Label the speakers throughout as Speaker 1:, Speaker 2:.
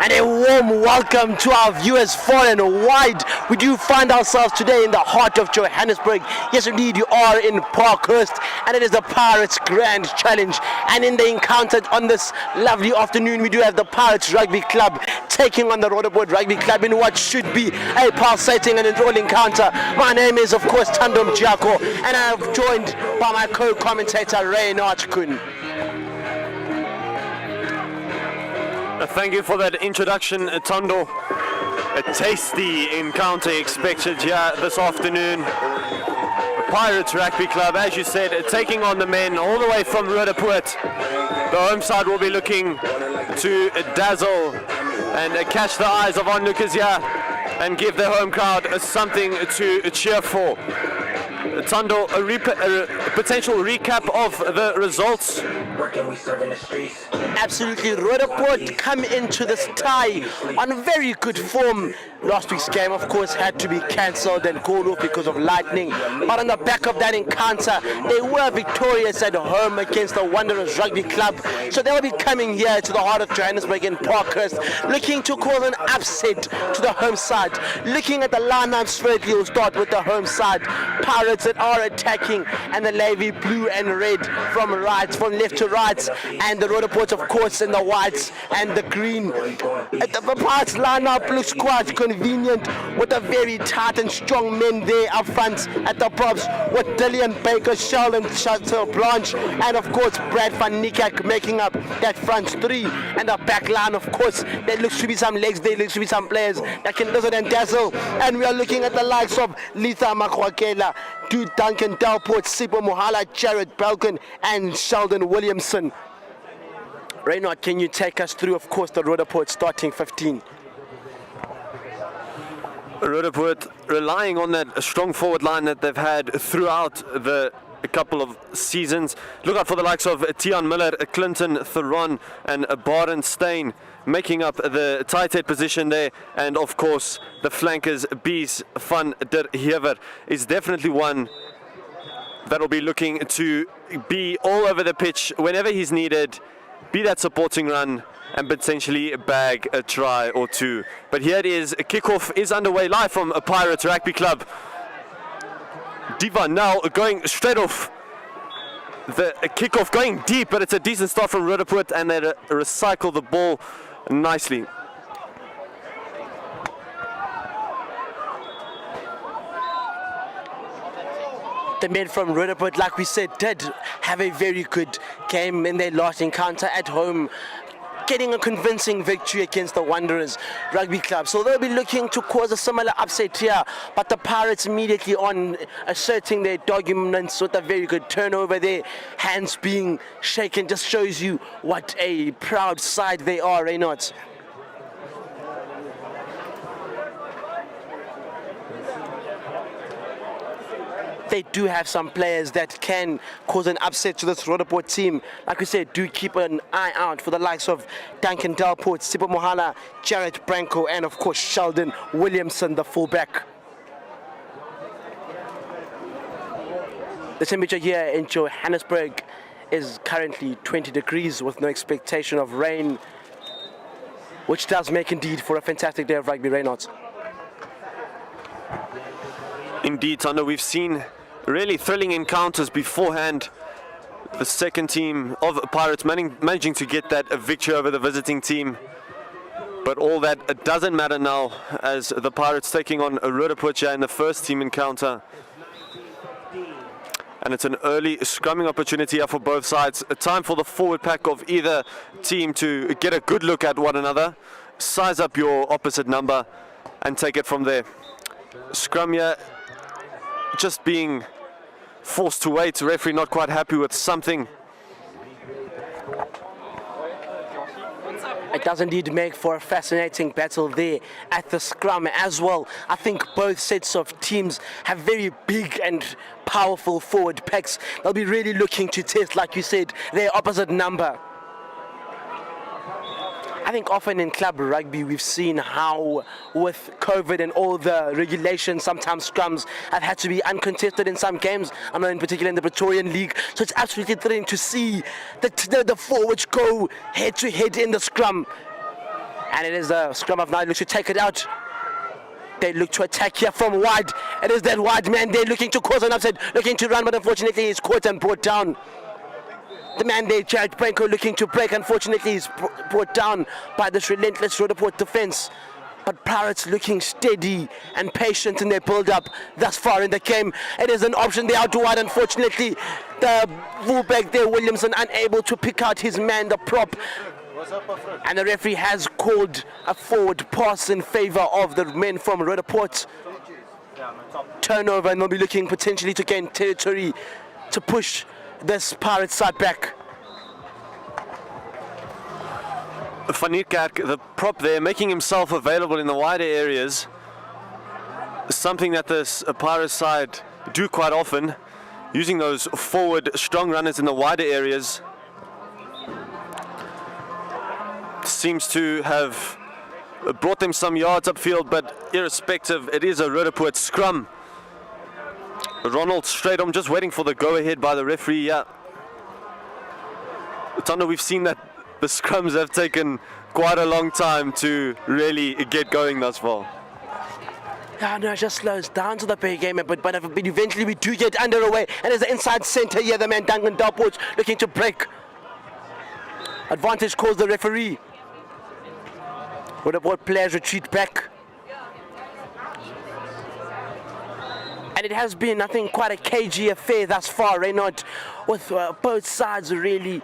Speaker 1: And a warm welcome to our viewers far and wide. We do find ourselves today in the heart of Johannesburg. Yes, indeed, you are in Parkhurst, and it is the Pirates Grand Challenge. And in the encounter on this lovely afternoon, we do have the Pirates Rugby Club taking on the Roodepoort Rugby Club in what should be a pulsating and enthralling encounter. My name is, of course, Tandom Jaco, and I am joined by my co-commentator, Reinhard Kuhn.
Speaker 2: Thank you for that introduction, Tondo. A tasty encounter expected here this afternoon. Pirates Rugby Club, as you said, taking on the men all the way from Roodepoort. The home side will be looking to dazzle and catch the eyes of onlookers here and give the home crowd something to cheer for. Tondo, a potential recap of the results.
Speaker 1: Absolutely, Roodepoort come into this tie on very good form. Last week's game, of course, had to be cancelled and called off because of lightning. But on the back of that encounter, they were victorious at home against the Wanderers Rugby Club. So they will be coming here to the heart of Johannesburg in Parkhurst, looking to cause an upset to the home side. Looking at the lineup, firstly, we'll start with the home side. Pirates that are attacking, and the navy blue and red from left to right, and the Roodepoort, of course, in the whites and the green. The Pirates lineup looks quite convenient with a very tight and strong men there up front at the props with Dillian Baker, Sheldon Chateau Blanche, and of course Brad van Niekerk making up that front three. And the back line, of course, there looks to be some legs, there looks to be some players that can dazzle and dazzle. And we are looking at the likes of Litha Makwakela, Dude Duncan Delport, Sipo Mohala, Jared Belkin, and Sheldon Williamson. Reinhard, can you take us through, of course, the Roodepoort starting 15?
Speaker 2: Roodepoort relying on that strong forward line that they've had throughout the couple of seasons. Look out for the likes of Tian Miller, Clinton Theron, and Baron Steyn making up the tight head position there. And of course, the flankers, Bies van der Heever, is definitely one that will be looking to be all over the pitch whenever he's needed, be that supporting run, and potentially bag a try or two. But here it is, a kickoff is underway live from a Pirates Rugby Club. Diva now going straight off. The kickoff going deep, but it's a decent start from Roodepoort, and they recycle the ball nicely.
Speaker 1: The men from Roodepoort, like we said, did have a very good game in their last encounter at home, getting a convincing victory against the Wanderers Rugby Club. So they'll be looking to cause a similar upset here, but the Pirates immediately on asserting their dominance with a very good turnover there. Hands being shaken just shows you what a proud side they are, Reinhard. They do have some players that can cause an upset to this Roodepoort team. Like we said, do keep an eye out for the likes of Duncan Delport, Sipo Mohala, Jared Branco, and of course Sheldon Williamson, the fullback. The temperature here in Johannesburg is currently 20 degrees with no expectation of rain, which does make indeed for a fantastic day of rugby, Reinhard.
Speaker 2: Indeed, Tando, we've seen really thrilling encounters beforehand. The second team of Pirates managing to get that victory over the visiting team. But all that doesn't matter now as the Pirates taking on Roodepoort in the first team encounter. And it's an early scrumming opportunity here for both sides. A time for the forward pack of either team to get a good look at one another, size up your opposite number, and take it from there. Scrum here just being forced to wait. Referee not quite happy with something.
Speaker 1: It does indeed make for a fascinating battle there at the scrum as well. I think both sets of teams have very big and powerful forward packs. They'll be really looking to test, like you said, their opposite number. I think often in club rugby we've seen how with COVID and all the regulations, sometimes scrums have had to be uncontested in some games. I know in particular in the Praetorian League. So it's absolutely thrilling to see the forwards go head to head in the scrum. And it is a scrum of 9 looks to take it out. They look to attack here from wide. It is that wide man there looking to cause an upset, looking to run, but unfortunately he's caught and brought down. The man there, Jared Branko, looking to break. Unfortunately, he's brought down by this relentless Roodepoort defense. But Prates looking steady and patient in their build-up thus far in the game. It is an option there out to wide. Unfortunately, the fullback there, Williamson, unable to pick out his man, the prop. And the referee has called a forward pass in favor of the men from Roodepoort. Turnover, and they'll be looking potentially to gain territory to push this Pirates side back.
Speaker 2: Van Niekerk, the prop there, making himself available in the wider areas. Something that this Pirates side do quite often, using those forward strong runners in the wider areas. Seems to have brought them some yards upfield, but irrespective, it is a Roodepoort scrum. Ronald Straydom just waiting for the go-ahead by the referee. Yeah, Tando, we've seen that the scrums have taken quite a long time to really get going thus far.
Speaker 1: Yeah, no, it just slows down to the big game, but eventually we do get underway. And there's the inside centre here, the man Duncan Dalport looking to break. Advantage calls the referee. Roodepoort players retreat back. And it has been, I think, quite a cagey affair thus far, Reynard, with both sides really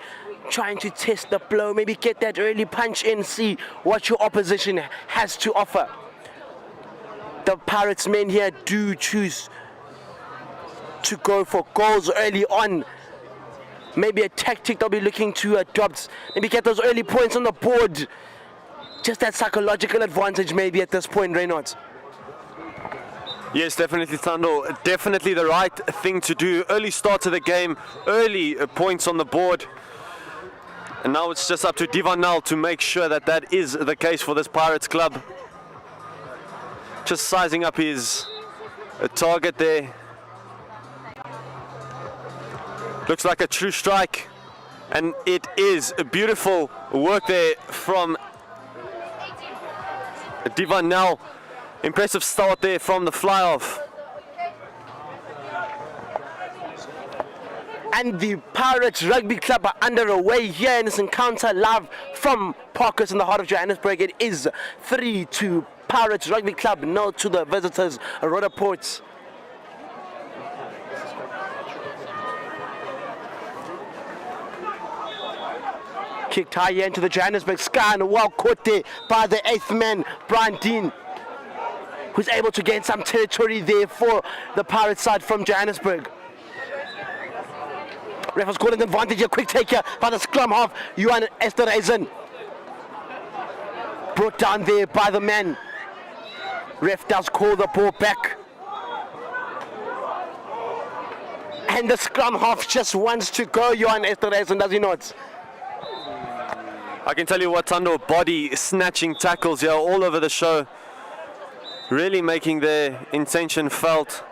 Speaker 1: trying to test the blow, maybe get that early punch in, see what your opposition has to offer. The Pirates men here do choose to go for goals early on. Maybe a tactic they'll be looking to adopt, maybe get those early points on the board. Just that psychological advantage maybe at this point, Reynard.
Speaker 2: Yes, definitely, Thando. Definitely the right thing to do. Early start to the game, early points on the board. And now it's just up to Divan Nal to make sure that that is the case for this Pirates club. Just sizing up his target there. Looks like a true strike. And it is a beautiful work there from Divan Nal. Impressive start there from the fly-off.
Speaker 1: And the Pirates Rugby Club are underway here in this encounter live from Parkers in the heart of Johannesburg. It is 3-2 Pirates Rugby Club, 0 to the visitors, Roodepoort. Kicked high into the Johannesburg sky and well caught there by the 8th man, Brian Dean, who's able to gain some territory there for the Pirates side from Johannesburg. Ref has called an advantage, a quick take here by the scrum half, Johan Esterhuizen. Brought down there by the man. Ref does call the ball back. And the scrum half just wants to go, Johan Esterhuizen, does he not?
Speaker 2: I can tell you what, Thando, body snatching tackles here all over the show. Really making their intention felt,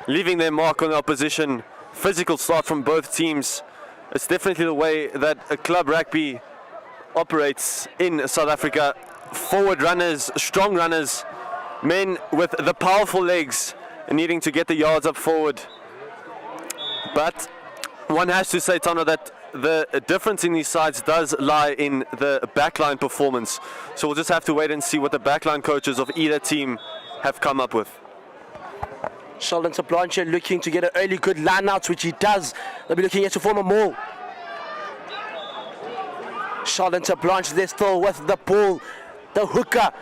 Speaker 2: leaving their mark on the opposition. Physical start from both teams. It's definitely the way that a club rugby operates in South Africa. Forward runners, strong runners, men with the powerful legs needing to get the yards up forward. But one has to say, Tano, that the difference in these sides does lie in the backline performance. So we'll just have to wait and see what the backline coaches of either team have come up with.
Speaker 1: Sheldon Blanche looking to get an early good line out, which he does. They'll be looking here to form a maul. Sheldon Blanche there still with the ball. The hooker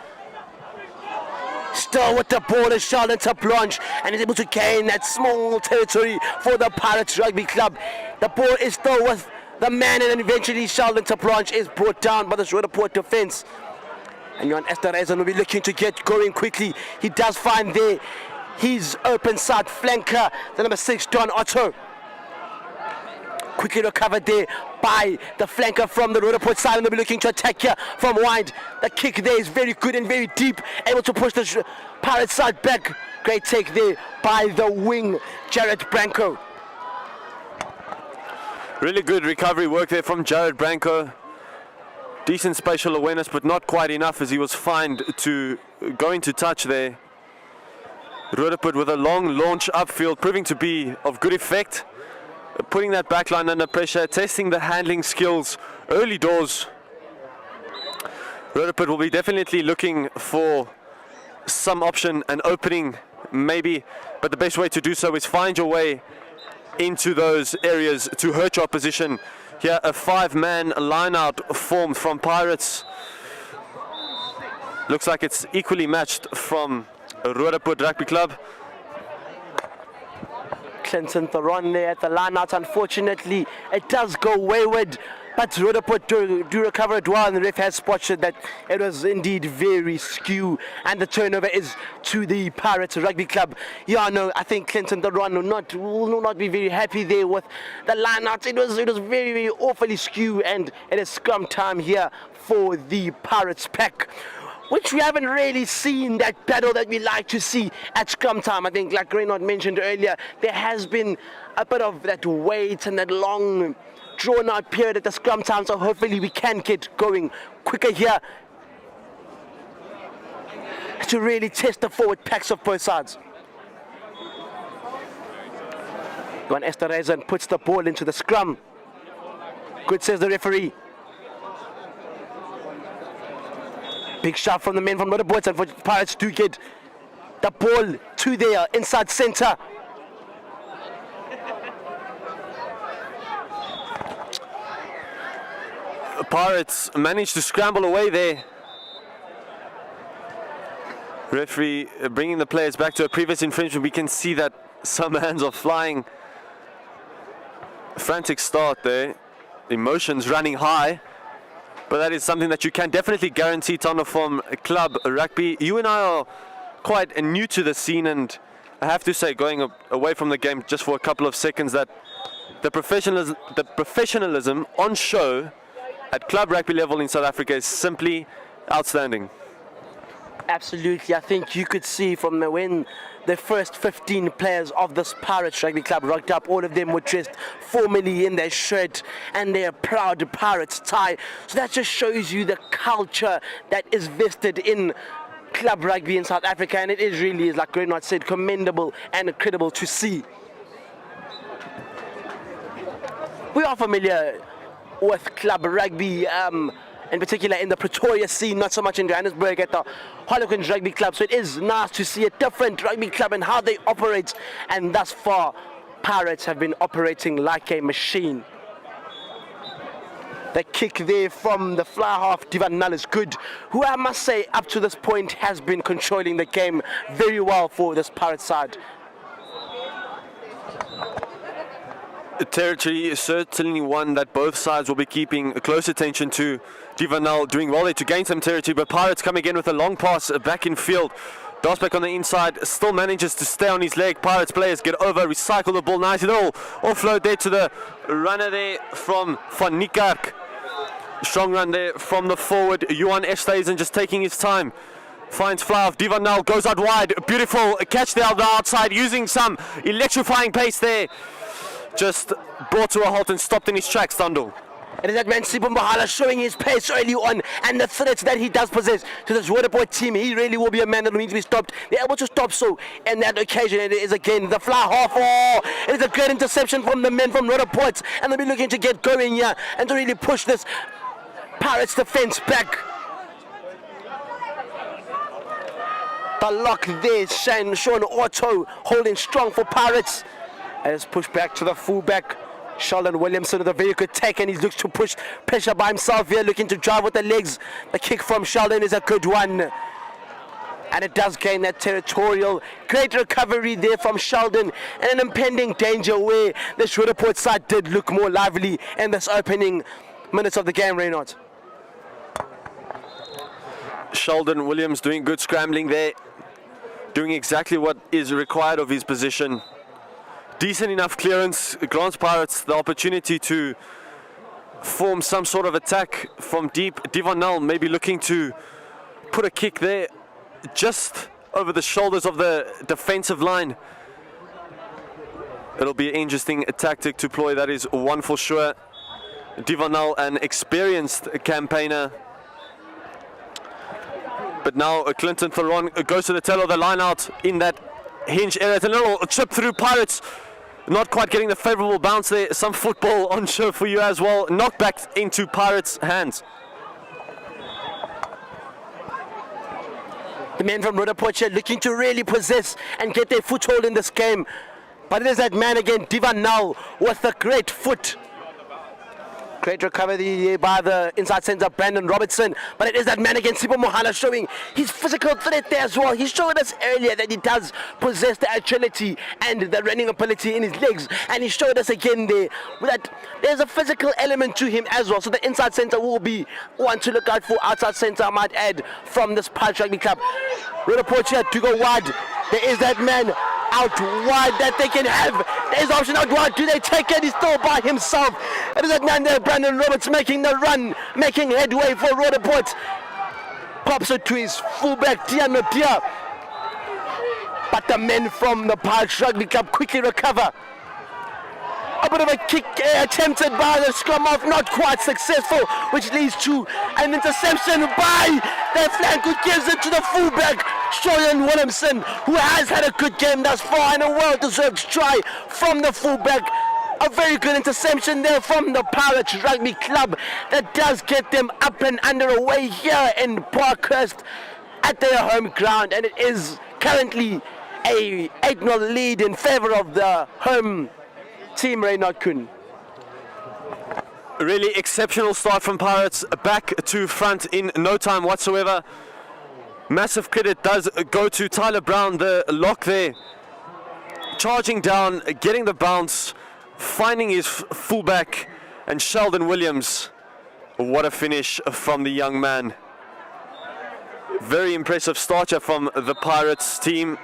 Speaker 1: still with the ball is Sheldon Blanche, and is able to gain that small territory for the Pirates Rugby Club. The ball is still with the man, and then eventually Sheldon Tablanche is brought down by the Roodepoort defense. And Johan Esterhuizen will be looking to get going quickly. He does find there his open side flanker, the number 6, Don Otto. Quickly recovered there by the flanker from the Roodepoort side, and they'll be looking to attack here from wide. The kick there is very good and very deep, able to push the Pirates side back. Great take there by the wing, Jared Branco.
Speaker 2: Really good recovery work there from Jared Branco. Decent spatial awareness, but not quite enough as he was fined to go into touch there. Roodepoort with a long launch upfield, proving to be of good effect. Putting that back line under pressure, testing the handling skills early doors. Roodepoort will be definitely looking for some option, an opening maybe, but the best way to do so is find your way into those areas to hurt your opposition. Here a 5-man line-out formed from Pirates. Looks like it's equally matched from Roodepoort Rugby Club.
Speaker 1: Clinton Theron there at the line-out. Unfortunately, it does go wayward, but Roodepoort do recover it well, and the ref has spotted that it was indeed very skew, and the turnover is to the Pirates Rugby Club. Yeah, no, I think Clinton Theron will not be very happy there with the line-out. It was very, very awfully skew, and it is scrum time here for the Pirates pack, which we haven't really seen that battle that we like to see at scrum time. I think, like Reynard mentioned earlier, there has been a bit of that wait and that long drawn-out period at the scrum time, so hopefully we can get going quicker here to really test the forward packs of both sides. Johan Esterhuizen puts the ball into the scrum. Good, says the referee. Big shot from the men from Roodepoort, and for Pirates do get the ball to their inside centre.
Speaker 2: Pirates managed to scramble away there. Referee bringing the players back to a previous infringement. We can see that some hands are flying. Frantic start there. Emotions running high. But that is something that you can definitely guarantee, Tano, from club rugby. You and I are quite new to the scene, and I have to say, going away from the game just for a couple of seconds, that the professionalism on show at club rugby level in South Africa is simply outstanding.
Speaker 1: Absolutely. I think you could see from when the first 15 players of this Pirates Rugby Club rocked up, all of them were dressed formally in their shirt and their proud Pirates tie. So that just shows you the culture that is vested in club rugby in South Africa, and it is really, like Reynard said, commendable and incredible to see. We are familiar with club rugby, in particular in the Pretoria scene, not so much in Johannesburg at the Harlequins Rugby Club. So it is nice to see a different rugby club and how they operate, and thus far Pirates have been operating like a machine. The kick there from the fly half, Divan Null, is good, who I must say up to this point has been controlling the game very well for this Pirates side.
Speaker 2: The territory is certainly one that both sides will be keeping close attention to. Divanal doing well there to gain some territory, but Pirates coming in with a long pass back in field. Dasbeck on the inside still manages to stay on his leg. Pirates players get over, recycle the ball nicely. They'll offload there to the runner there from Van Niekerk. Strong run there from the forward. Johan Esterhuizen just taking his time. Finds fly off. Divanal goes out wide. Beautiful catch there on the outside, using some electrifying pace there. Just brought to a halt and stopped in his tracks, Tando.
Speaker 1: It is that man Sipho Mbahala showing his pace early on, and the threats that he does possess to this Roodepoort team. He really will be a man that will need to be stopped. They're able to stop so, and that occasion it is again the fly half. Oh, it is a great interception from the men from Roodepoort, and they'll be looking to get going here and to really push this Pirates defense back. The lock there, Sean Otto holding strong for Pirates. And it's pushed back to the fullback, Sheldon Williamson, with a very good take, and he looks to push pressure by himself here, looking to drive with the legs. The kick from Sheldon is a good one. And it does gain that territorial. Great recovery there from Sheldon, and an impending danger where this Roodepoort side did look more lively in this opening minutes of the game, Reynolds.
Speaker 2: Sheldon Williams doing good scrambling there, doing exactly what is required of his position. Decent enough clearance, grants Pirates the opportunity to form some sort of attack from deep. Devon Null maybe looking to put a kick there just over the shoulders of the defensive line. It'll be an interesting tactic to deploy, that is one for sure. Devon Null, an experienced campaigner. But now Clinton Theron goes to the tail of the line out in that hinge area. It's a little chip through Pirates. Not quite getting the favorable bounce there. Some football on show for you as well. Knocked back into Pirates' hands.
Speaker 1: The men from Roodepoort here looking to really possess and get their foothold in this game. But it is that man again, Devon Null, with a great foot. Great recovery by the inside centre, Brandon Robertson. But it is that man again, Sipo Mohana, showing his physical threat there as well. He showed us earlier that he does possess the agility and the running ability in his legs. And he showed us again there that there's a physical element to him as well. So the inside centre will be one to look out for. Outside centre, I might add, from this Pirates Rugby Club. Roodepoort here to go wide. There is that man out wide that they can have. There's option out wide. Do they take it? He's still by himself. It is that man there, Brandon Roberts, making the run, making headway for Roodepoort. Pops it to his fullback, Tiano Dia. But the men from the Pirates Rugby Club quickly recover. A bit of a kick attempted by the scrum off, not quite successful, which leads to an interception by the flank, who gives it to the fullback, Shoyan Williamson, who has had a good game thus far and a well-deserved try from the fullback. A very good interception there from the Pirates Rugby Club that does get them up and underway here in Parkhurst at their home ground, and it is currently a 8-0 lead in favour of the home team, Reynard Kuhn.
Speaker 2: Really exceptional start from Pirates, back to front in no time whatsoever. Massive credit does go to Tyler Brown, the lock there. Charging down, getting the bounce, finding his fullback, and Sheldon Williams. What a finish from the young man. Very impressive starter from the Pirates team.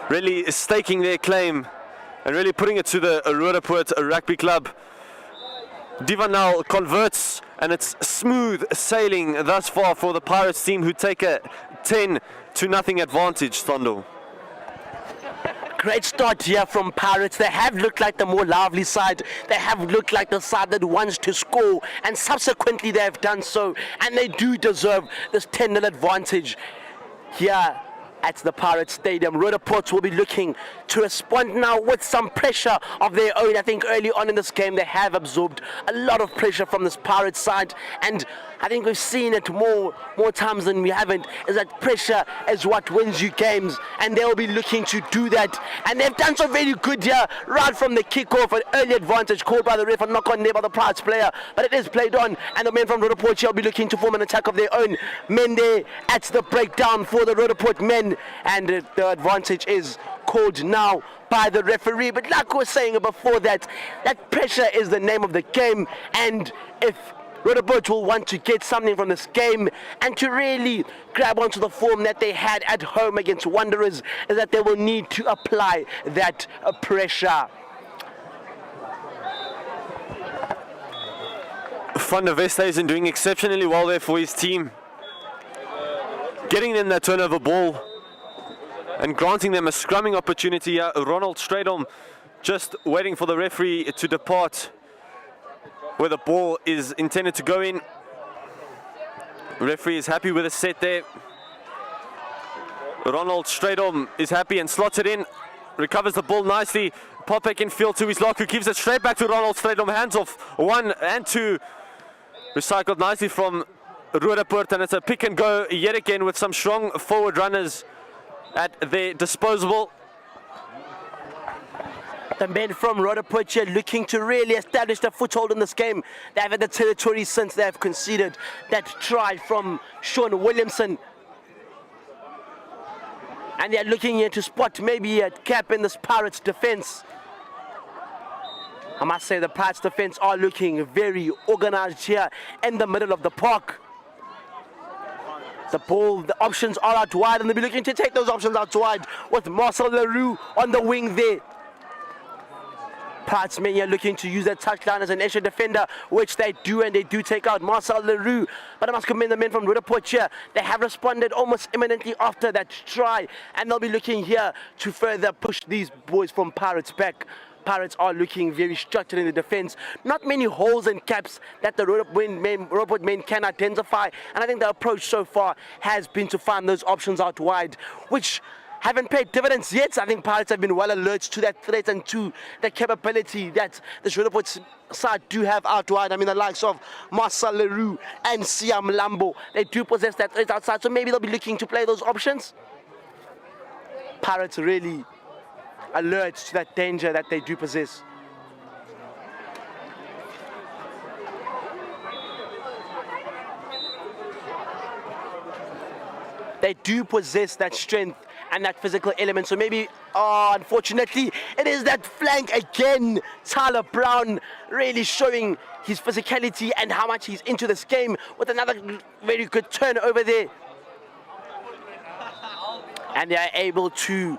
Speaker 2: Really staking their claim and really putting it to the Roodepoort Rugby Club. Devon Null converts, and it's smooth sailing thus far for the Pirates team, who take a 10-0 advantage, Thondo.
Speaker 1: Great start here from Pirates. They have looked like the more lively side. They have looked like the side that wants to score, and subsequently they have done so, and they do deserve this 10-0 advantage here at the Pirates Stadium. Roodepoort will be looking to respond now with some pressure of their own. I think early on in this game they have absorbed a lot of pressure from this Pirates side, and I think we've seen it more times than we haven't, is that pressure is what wins you games, and they'll be looking to do that, and they've done so very good here right from the kickoff. An early advantage called by the ref, a knock on there by the Pirates player, but it is played on, and the men from Roodepoort here will be looking to form an attack of their own. Men there at the breakdown for the Roodepoort men, and the advantage is called now by the referee. But like I was saying before, that pressure is the name of the game, and if Roodepoort will want to get something from this game and to really grab onto the form that they had at home against Wanderers, is that they will need to apply that pressure.
Speaker 2: Van der Westhuizen doing exceptionally well there for his team, getting them that turnover ball and granting them a scrumming opportunity. Ronald Stradom just waiting for the referee to depart where the ball is intended to go in. Referee is happy with the set there. Ronald Stradom is happy and slots it in, recovers the ball nicely. Popek in field to his lock, who gives it straight back to Ronald Stradom. Hands off 1 and 2. Recycled nicely from Roodepoort, and it's a pick and go yet again with some strong forward runners at their disposal.
Speaker 1: The men from Roodepoort here looking to really establish their foothold in this game. They have had the territory since they have conceded that try from Sean Williamson. And they're looking here to spot maybe a gap in this Pirates defense. I must say the Prates defense are looking very organized here in the middle of the park. The ball, the options are out wide, and they'll be looking to take those options out wide with Marcel Leroux on the wing there. Prates men here looking to use that touchline as an extra defender, which they do, and they do take out Marcel Leroux. But I must commend the men from Roodepoort here. They have responded almost imminently after that try, and they'll be looking here to further push these boys from Pirates back. Pirates are looking very structured in the defense. Not many holes and gaps that the Roodepoort men can identify. And I think the approach so far has been to find those options out wide, which haven't paid dividends yet. I think Pirates have been well alert to that threat and to the capability that the Roodepoort side do have out wide. I mean, the likes of Marcel Leroux and Siam Lambo, they do possess that threat outside. So maybe they'll be looking to play those options. Pirates really alert to that danger that they do possess. They do possess that strength and that physical element. So maybe, unfortunately, it is that flank again. Tyler Brown really showing his physicality and how much he's into this game with another very good turn over there. And they are able to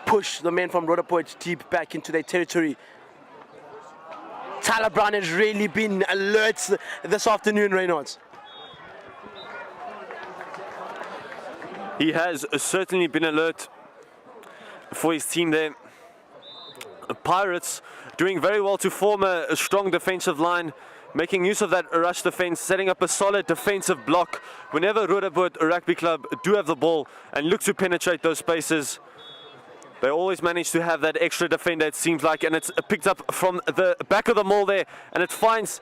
Speaker 1: push the men from Roodepoort deep back into their territory. Tyler Brown has really been alert this afternoon, Reynolds.
Speaker 2: He has certainly been alert for his team there. Pirates doing very well to form a strong defensive line, making use of that rush defense, setting up a solid defensive block whenever Roodepoort Rugby Club do have the ball and look to penetrate those spaces. They always manage to have that extra defender, it seems like, and it's picked up from the back of the maul there, and it finds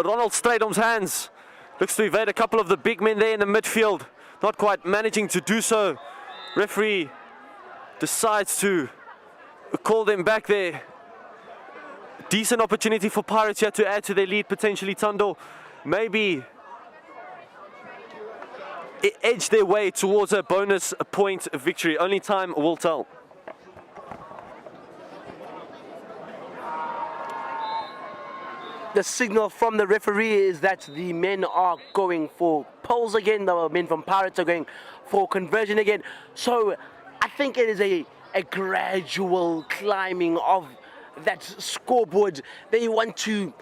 Speaker 2: Ronald Stradom's hands. Looks to evade a couple of the big men there in the midfield. Not quite managing to do so. Referee decides to call them back there. Decent opportunity for Pirates here to add to their lead, potentially. Tando maybe edge their way towards a bonus point victory. Only time will tell.
Speaker 1: The signal from the referee is that the men are going for poles again. The men from Pirates are going for conversion again. So I think it is a gradual climbing of that scoreboard. They want to,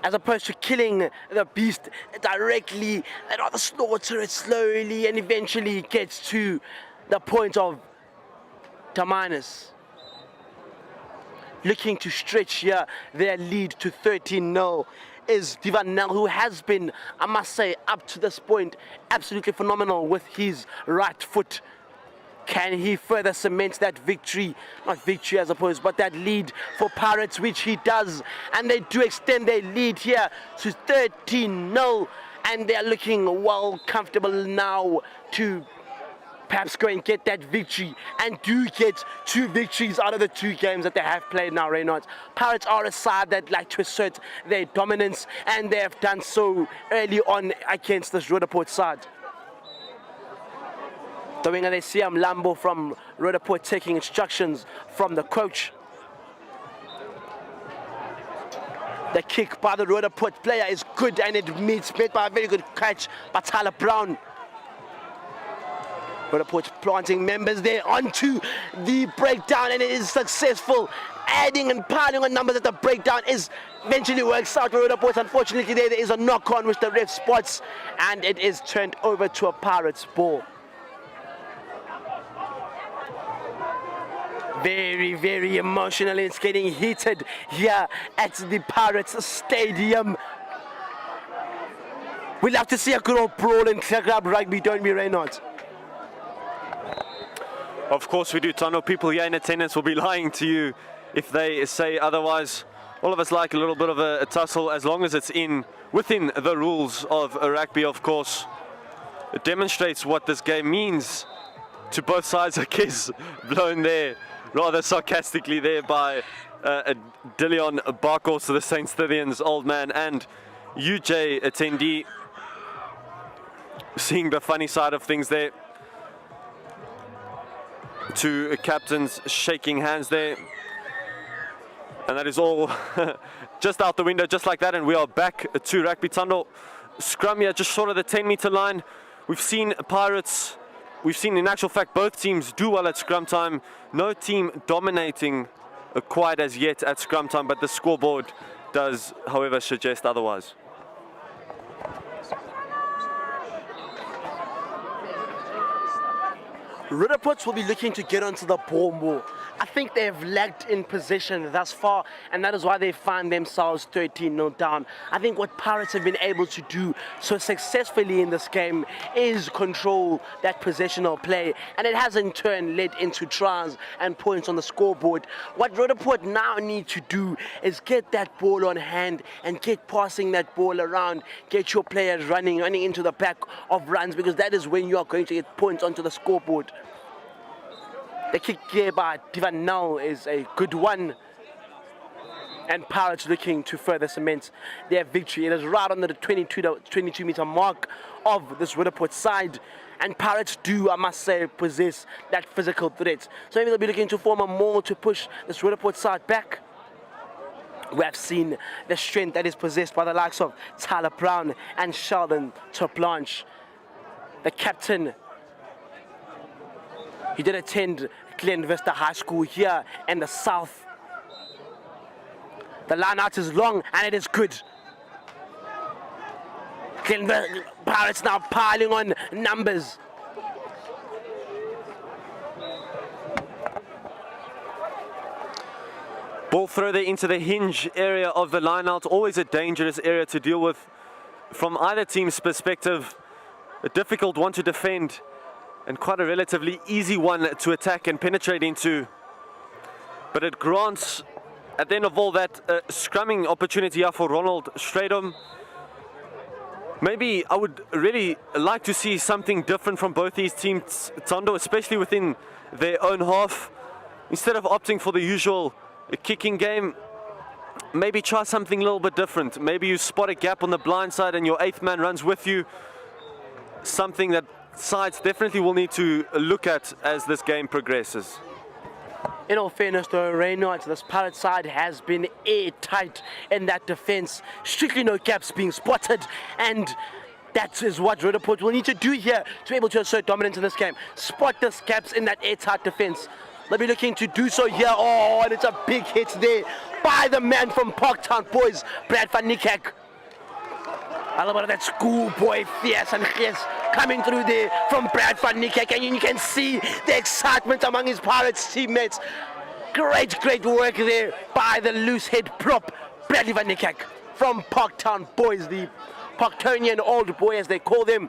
Speaker 1: as opposed to killing the beast directly, they'd rather slaughter it slowly and eventually gets to the point of Tamanus. Looking to stretch here their lead to 13-0 is Divanel, who has been, I must say, up to this point, absolutely phenomenal with his right foot. Can he further cement that victory, not victory as opposed, but that lead for Pirates, which he does. And they do extend their lead here to 13-0, and they're looking well comfortable now to perhaps go and get that victory, and do get 2 victories out of the 2 games that they have played now, Reynolds. Pirates are a side that like to assert their dominance, and they have done so early on against this Roodepoort side. The winger they see Lambo from Roodepoort taking instructions from the coach. The kick by the Roodepoort player is good, and it meets met by a very good catch by Tyler Brown. Roodepoort planting members there onto the breakdown, and it is successful. Adding and piling on numbers at the breakdown is eventually works out for Roodepoort. Unfortunately, there is a knock-on which the ref spots, and it is turned over to a Pirates ball. Very, very emotional. It's getting heated here at the Pirates Stadium. We love to see a good old brawl in club rugby, don't we, Reynolds?
Speaker 2: Of course we do, Tano. People here in attendance will be lying to you if they say otherwise. All of us like a little bit of a tussle, as long as it's within the rules of rugby, of course. It demonstrates what this game means to both sides. A kiss blown there rather sarcastically there by Dillion Barkos, the St. Stithians old man, and UJ attendee, seeing the funny side of things there. Two captains shaking hands there. And that is all just out the window, just like that. And we are back to Rugby Tando. Scrum here, just short of the 10-meter line. We've seen Pirates, we've seen in actual fact both teams do well at scrum time. No team dominating quite as yet at scrum time, but the scoreboard does, however, suggest otherwise.
Speaker 1: Roodepoort will be looking to get onto the ball more. I think they have lagged in possession thus far, and that is why they find themselves 13-0 down. I think what Pirates have been able to do so successfully in this game is control that possessional play, and it has in turn led into tries and points on the scoreboard. What Roodepoort now need to do is get that ball on hand and get passing that ball around, get your players running into the back of runs, because that is when you are going to get points onto the scoreboard. The kick here by Divanal is a good one, and Pirates looking to further cement their victory. It is right under the 22 meter mark of this Roodepoort side, and Pirates do, I must say, possess that physical threat. So maybe they'll be looking to form a maul to push this Roodepoort side back. We have seen the strength that is possessed by the likes of Tyler Brown and Sheldon Toplanche. The captain, he did attend Glen Vista High School here in the south. The line out is long and it is good. Pirates now piling on numbers.
Speaker 2: Ball throw there into the hinge area of the line out. Always a dangerous area to deal with from either team's perspective. A difficult one to defend, and quite a relatively easy one to attack and penetrate into. But it grants, at the end of all that, a scrumming opportunity here for Ronald Stradom. Maybe I would really like to see something different from both these teams, Tando, especially within their own half. Instead of opting for the usual kicking game, maybe try something a little bit different. Maybe you spot a gap on the blind side and your 8th man runs with you. Something that sides definitely will need to look at as this game progresses.
Speaker 1: In all fairness though, Reynolds, this Pirate side has been airtight in that defense. Strictly no gaps being spotted, and that is what Roodepoort will need to do here to be able to assert dominance in this game. Spot these gaps in that airtight defense. They'll be looking to do so here. Oh, and it's a big hit there by the man from Parktown Boys, Brad van Niekerk. A little bit of that schoolboy fierce and fierce coming through there from Brad van Niekerk, and you can see the excitement among his Pirates teammates. Great work there by the loose head prop, Bradley van Niekerk from Parktown Boys, the Parktonian old boy as they call them.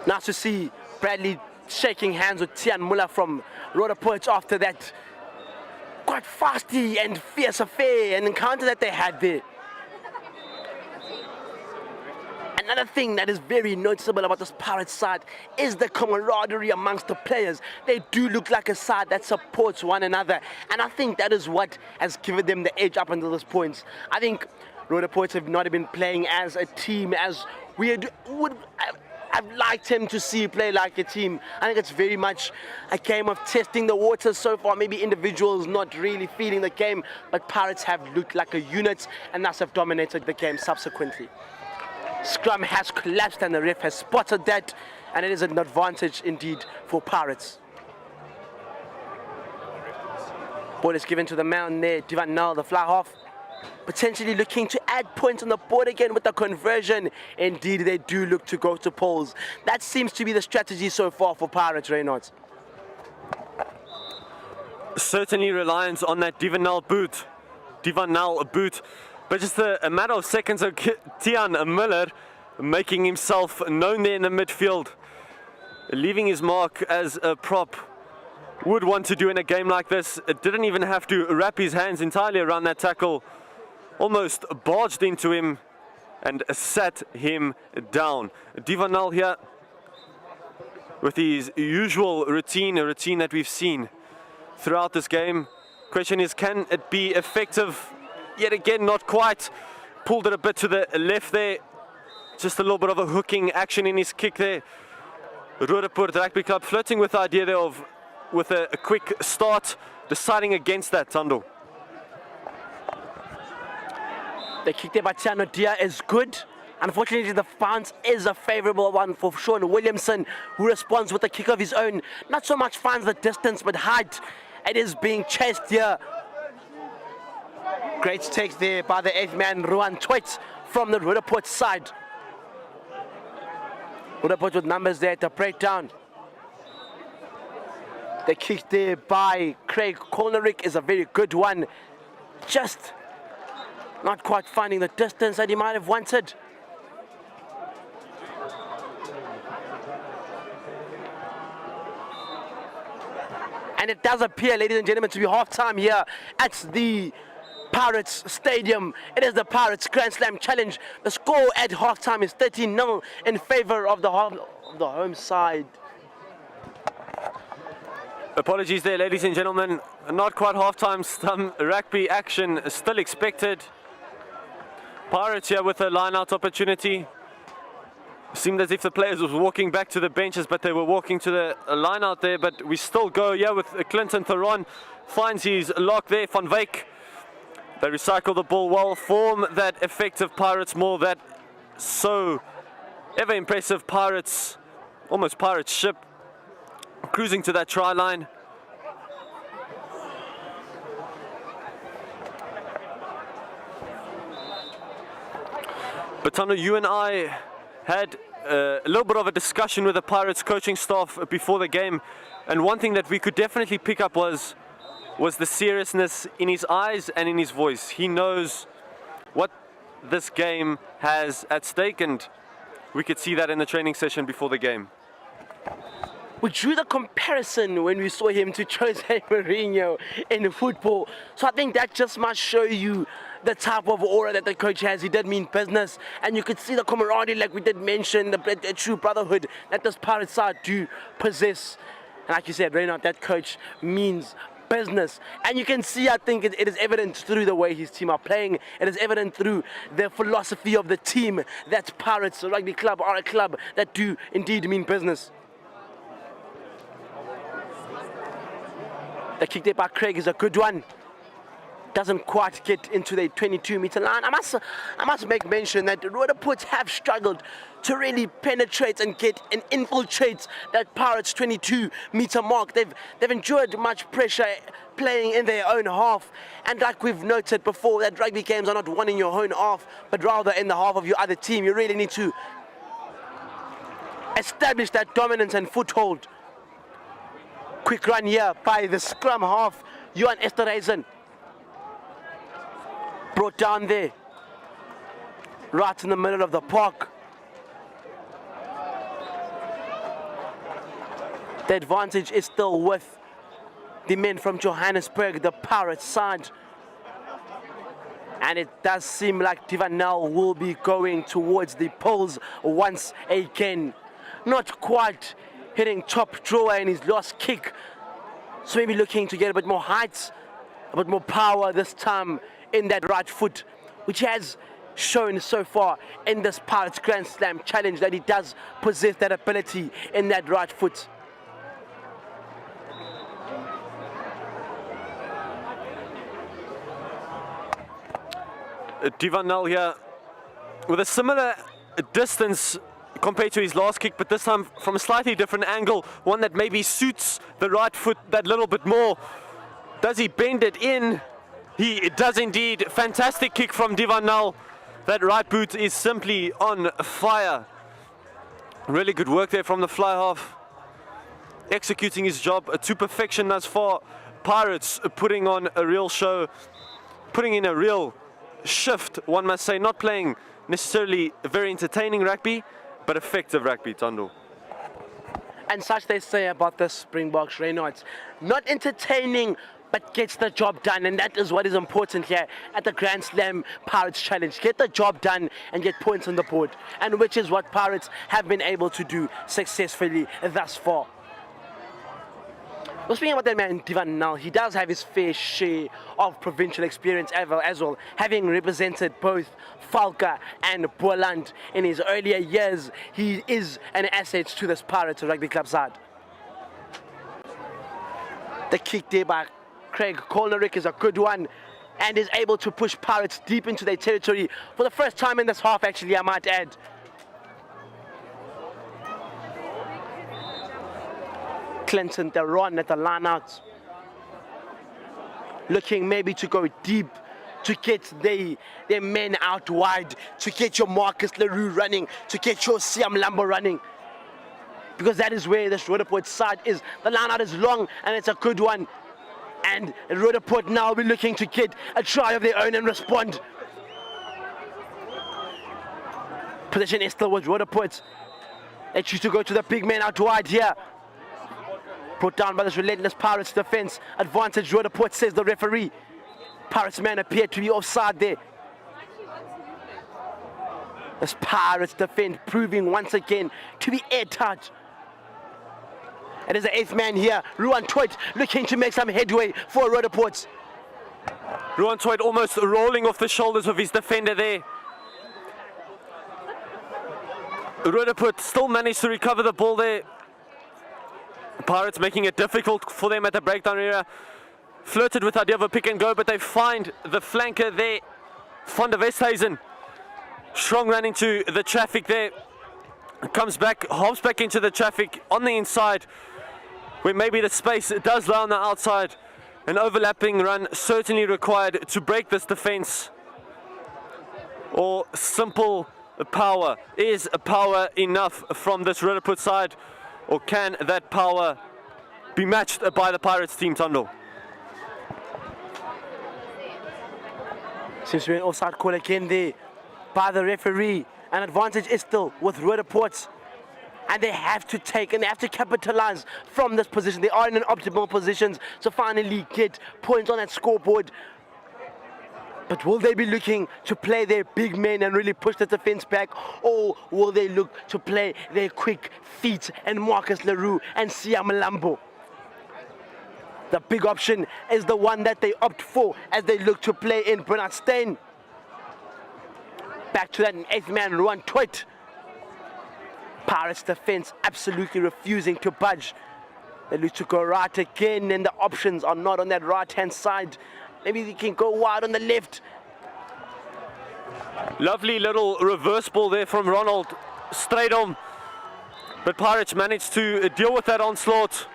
Speaker 1: Nice to see Bradley shaking hands with Tian Muller from Roodepoort after that quite fasty and fierce affair and encounter that they had there. Another thing that is very noticeable about this Pirates side is the camaraderie amongst the players. They do look like a side that supports one another, and I think that is what has given them the edge up until this point. I think Roodepoort have not been playing as a team as we would I've liked him to see play like a team. I think it's very much a game of testing the waters so far. Maybe individuals not really feeling the game, but Pirates have looked like a unit and thus have dominated the game subsequently. Scrum has collapsed and the ref has spotted that, and it is an advantage indeed for Pirates. Ball is given to the man there, Divanal, the fly half. Potentially looking to add points on the board again with the conversion. Indeed, they do look to go to poles. That seems to be the strategy so far for Pirates, Reynolds.
Speaker 2: Certainly reliance on that Divanal boot. But just a matter of seconds of Tian Miller making himself known there in the midfield, leaving his mark as a prop would want to do in a game like this. It didn't even have to wrap his hands entirely around that tackle. Almost barged into him and sat him down. Divanal here with his usual routine, a routine that we've seen throughout this game. Question is, can it be effective? Yet again, not quite. Pulled it a bit to the left there. Just a little bit of a hooking action in his kick there. Roodepoort Rugby Club flirting with the idea there of with a quick start, deciding against that, Tando.
Speaker 1: The kick there by Tiano Dia is good. Unfortunately, the bounce is a favorable one for Sean Williamson, who responds with a kick of his own. Not so much finds the distance, but height. It is being chased here. Great take there by the 8th man, Ruan Twit, from the Roodepoort side. Roodepoort with numbers there to break down. The kick there by Craig Kolnerik is a very good one. Just not quite finding the distance that he might have wanted. And it does appear, ladies and gentlemen, to be half-time here at the Pirates Stadium. It is the Pirates Grand Slam Challenge. The score at half-time is 13-0 in favor of the home side.
Speaker 2: Apologies there, ladies and gentlemen. Not quite half-time, some rugby action still expected. Pirates here with a line-out opportunity. Seemed as if the players were walking back to the benches, but they were walking to the line out there. But we still go, yeah, with Clinton Theron. Finds his lock there, Van Wyk. They recycle the ball well, form that effective Pirates more, that so ever impressive Pirates, almost Pirates ship, cruising to that try line. But Tano, you and I had a little bit of a discussion with the Pirates coaching staff before the game, and one thing that we could definitely pick up was the seriousness in his eyes and in his voice. He knows what this game has at stake, and we could see that in the training session before the game.
Speaker 1: We drew the comparison when we saw him to Jose Mourinho in football. So I think that just must show you the type of aura that the coach has. He did mean business, and you could see the camaraderie, like we did mention, the true brotherhood that this Pirates side do possess. And like you said, Reynard, that coach means business. And you can see, I think it is evident through the way his team are playing. It is evident through the philosophy of the team that Pirates Rugby Club are a club that do indeed mean business. The kick there by Craig is a good one. Doesn't quite get into the 22-meter line. I must make mention that Roodepoort have struggled to really penetrate and get and infiltrate that Pirates 22-meter mark. They've endured much pressure playing in their own half, and like we've noted before, that rugby games are not won in your own half, but rather in the half of your other team. You really need to establish that dominance and foothold. Quick run here by the scrum half, Johan Esterhuizen. Brought down there, right in the middle of the park. The advantage is still with the men from Johannesburg, the Pirates side. And it does seem like Divanel will be going towards the poles once again. Not quite hitting top drawer in his last kick. So maybe looking to get a bit more height, a bit more power this time in that right foot, which has shown so far in this Pirates Grand Slam Challenge that he does possess that ability in that right foot.
Speaker 2: Divanel here with a similar distance compared to his last kick, but this time from a slightly different angle, one that maybe suits the right foot that little bit more. Does he bend it in? He does indeed. Fantastic kick from Divanel. That right boot is simply on fire. Really good work there from the fly half. Executing his job to perfection thus far. Pirates putting on a real show, putting in a real shift, one must say. Not playing necessarily very entertaining rugby, but effective rugby, Tando.
Speaker 1: And such they say about the Springboks, Reynolds. Not entertaining, but gets the job done, and that is what is important here at the Grand Slam Pirates Challenge. Get the job done and get points on the board, and which is what Pirates have been able to do successfully thus far. Well, speaking about that man, Divan Nal, he does have his fair share of provincial experience as well, having represented both Falca and Boland in his earlier years. He is an asset to this Pirates rugby club side. The kick there by Craig Kolnerick is a good one and is able to push Pirates deep into their territory for the first time in this half, actually, I might add. Clinton, the run at the line out. Looking maybe to go deep to get their men out wide, to get your Marcus LaRue running, to get your Siam Lambo running. Because that is where this Roodepoort side is. The line out is long and it's a good one. And Roodepoort now will be looking to get a try of their own and respond. Position is still with Roodepoort. They choose to go to the big man out wide here. Brought down by this relentless Pirates defense. Advantage Roodepoort, says the referee. Pirates man appeared to be offside there. This Pirates defense proving once again to be airtight. It is the 8th man here, Ruan Toit, looking to make some headway for Roodepoort.
Speaker 2: Ruan Toit almost rolling off the shoulders of his defender there. Roodepoort still managed to recover the ball there. Pirates making it difficult for them at the breakdown area. Flirted with the idea of a pick and go, but they find the flanker there, Van der Westhuizen. Strong run into the traffic there. Comes back, hops back into the traffic on the inside, where maybe the space does lie on the outside. An overlapping run certainly required to break this defense. Or simple power. Is power enough from this Roodepoort side? Or can that power be matched by the Pirates team, Tando?
Speaker 1: Seems to be an offside call again there by the referee. An advantage is still with Roodepoort. And they have to take and they have to capitalize from this position. They are in an optimal position to finally get points on that scoreboard. But will they be looking to play their big men and really push the defense back? Or will they look to play their quick feet and Marcus LaRue and Siam Lambo? The big option is the one that they opt for as they look to play in Bernard Steyn. Back to that 8th man, Ruan Toit. Pirates defense absolutely refusing to budge. They look to go right again and the options are not on that right hand side. Maybe they can go wide on the left.
Speaker 2: Lovely little reverse ball there from Ronald, straight on. But Pirates managed to deal with that onslaught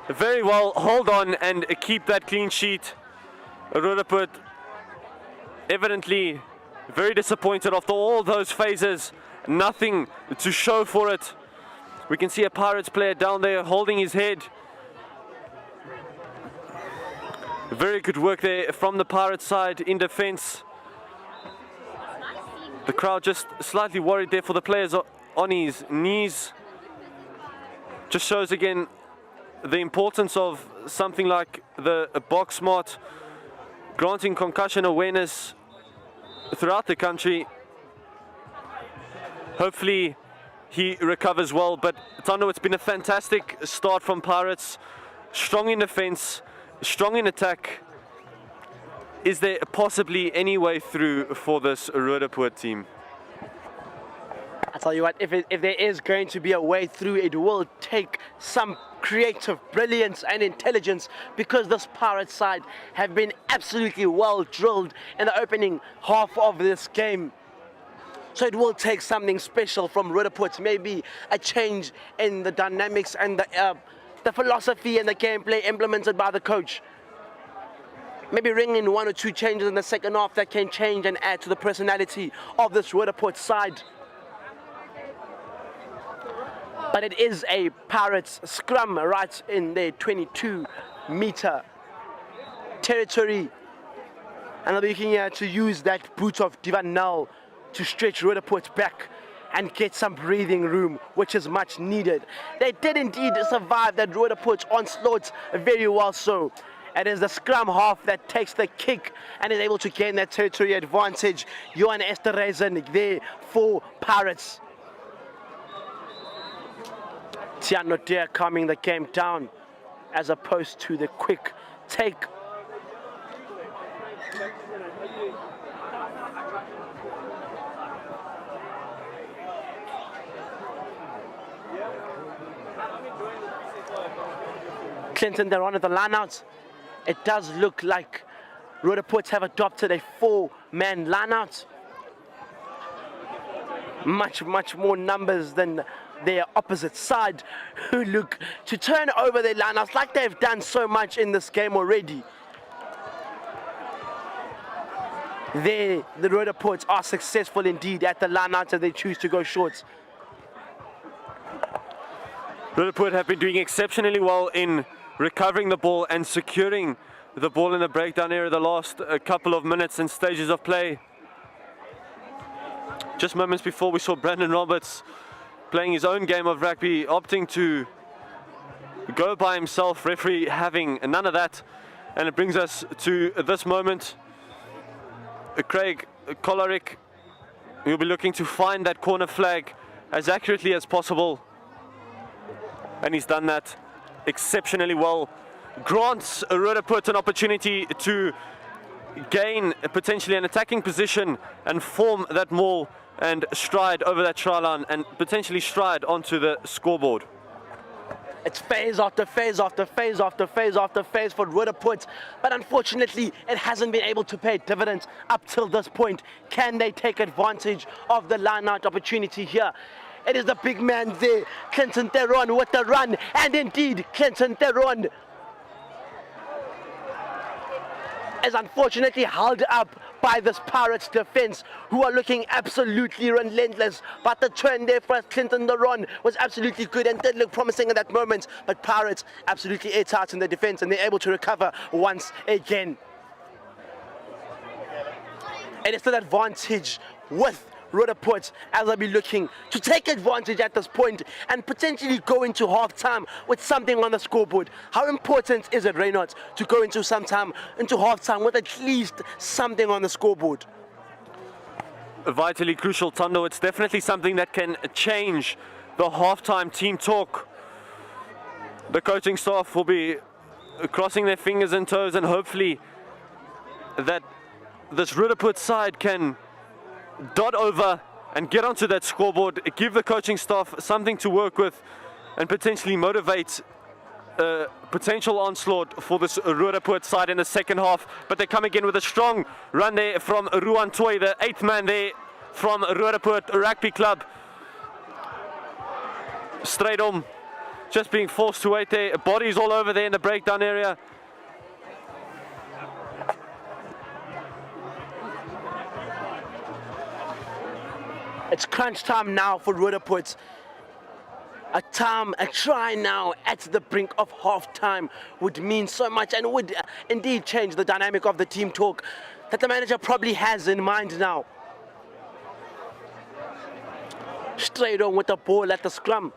Speaker 2: very well, hold on and keep that clean sheet. Roodepoort evidently very disappointed after all those phases. Nothing to show for it. We can see a Pirates player down there holding his head. Very good work there from the Pirates side in defense. The crowd just slightly worried there for the players on his knees. Just shows again the importance of something like the box smart, granting concussion awareness throughout the country. Hopefully he recovers well, but Tando, it's been a fantastic start from Pirates. Strong in defense, strong in attack. Is there possibly any way through for this Roodepoort team?
Speaker 1: I tell you what, if there is going to be a way through, it will take some creative brilliance and intelligence, because this Pirates side have been absolutely well drilled in the opening half of this game. So it will take something special from Roodepoort, maybe a change in the dynamics and the philosophy and the gameplay implemented by the coach. Maybe ring in 1 or 2 changes in the second half that can change and add to the personality of this Roodepoort side. But it is a Pirates scrum right in their 22-meter territory. And they'll be looking here to use that boot of Divan Nal to stretch Roodepoort back and get some breathing room, which is much needed. They did indeed survive that Roodepoort onslaught very well so. It is the scrum half that takes the kick and is able to gain that territory advantage. Johan Esterhuizen there for Pirates. Tiano Deer calming the game down. as opposed to the quick take. Clinton, they're on at the lineouts. It does look like Roodepoort have adopted a 4-man lineout. Much more numbers than their opposite side, who look to turn over their lineouts like they've done so much in this game already. The Roodepoorts are successful indeed at the lineouts, and they choose to go short.
Speaker 2: Roodepoort have been doing exceptionally well in recovering the ball and securing the ball in the breakdown area the last couple of minutes and stages of play. Just moments before, we saw Brandon Roberts playing his own game of rugby, opting to go by himself, referee having none of that. And it brings us to this moment. Craig Colarick will be looking to find that corner flag as accurately as possible. And he's done that exceptionally well. Grants Roodepoort an opportunity to gain potentially an attacking position and form that maul and stride over that try line and potentially stride onto the scoreboard.
Speaker 1: It's phase after phase after phase after phase after phase for Roodepoort, but unfortunately it hasn't been able to pay dividends up till this point. Can they take advantage of the line-out opportunity here? It is the big man there, Clinton Theron with the run, and indeed Clinton Theron is unfortunately held up by this Pirates defense, who are looking absolutely relentless. But the turn there for Clinton Theron was absolutely good and did look promising at that moment. But Pirates absolutely airtight in the defense, and they're able to recover once again. It is still advantage with Roodepoort, as I'll be looking to take advantage at this point and potentially go into half-time with something on the scoreboard. How important is it, Reynolds, to go into half-time with at least something on the scoreboard?
Speaker 2: Vitally crucial, Tondo. It's definitely something that can change the half-time team talk. The coaching staff will be crossing their fingers and toes, and hopefully that this Roodepoort side can dot over and get onto that scoreboard, give the coaching staff something to work with, and potentially motivate a potential onslaught for this Roodepoort side in the second half. But they come again with a strong run there from Ruan Toy, the 8th man there from Roodepoort Rugby Club. Stauim just being forced to wait there, bodies all over there in the breakdown area.
Speaker 1: It's crunch time now for Roodepoort. A try now at the brink of half-time would mean so much and would indeed change the dynamic of the team talk that the manager probably has in mind now. Straight on with the ball at the scrum.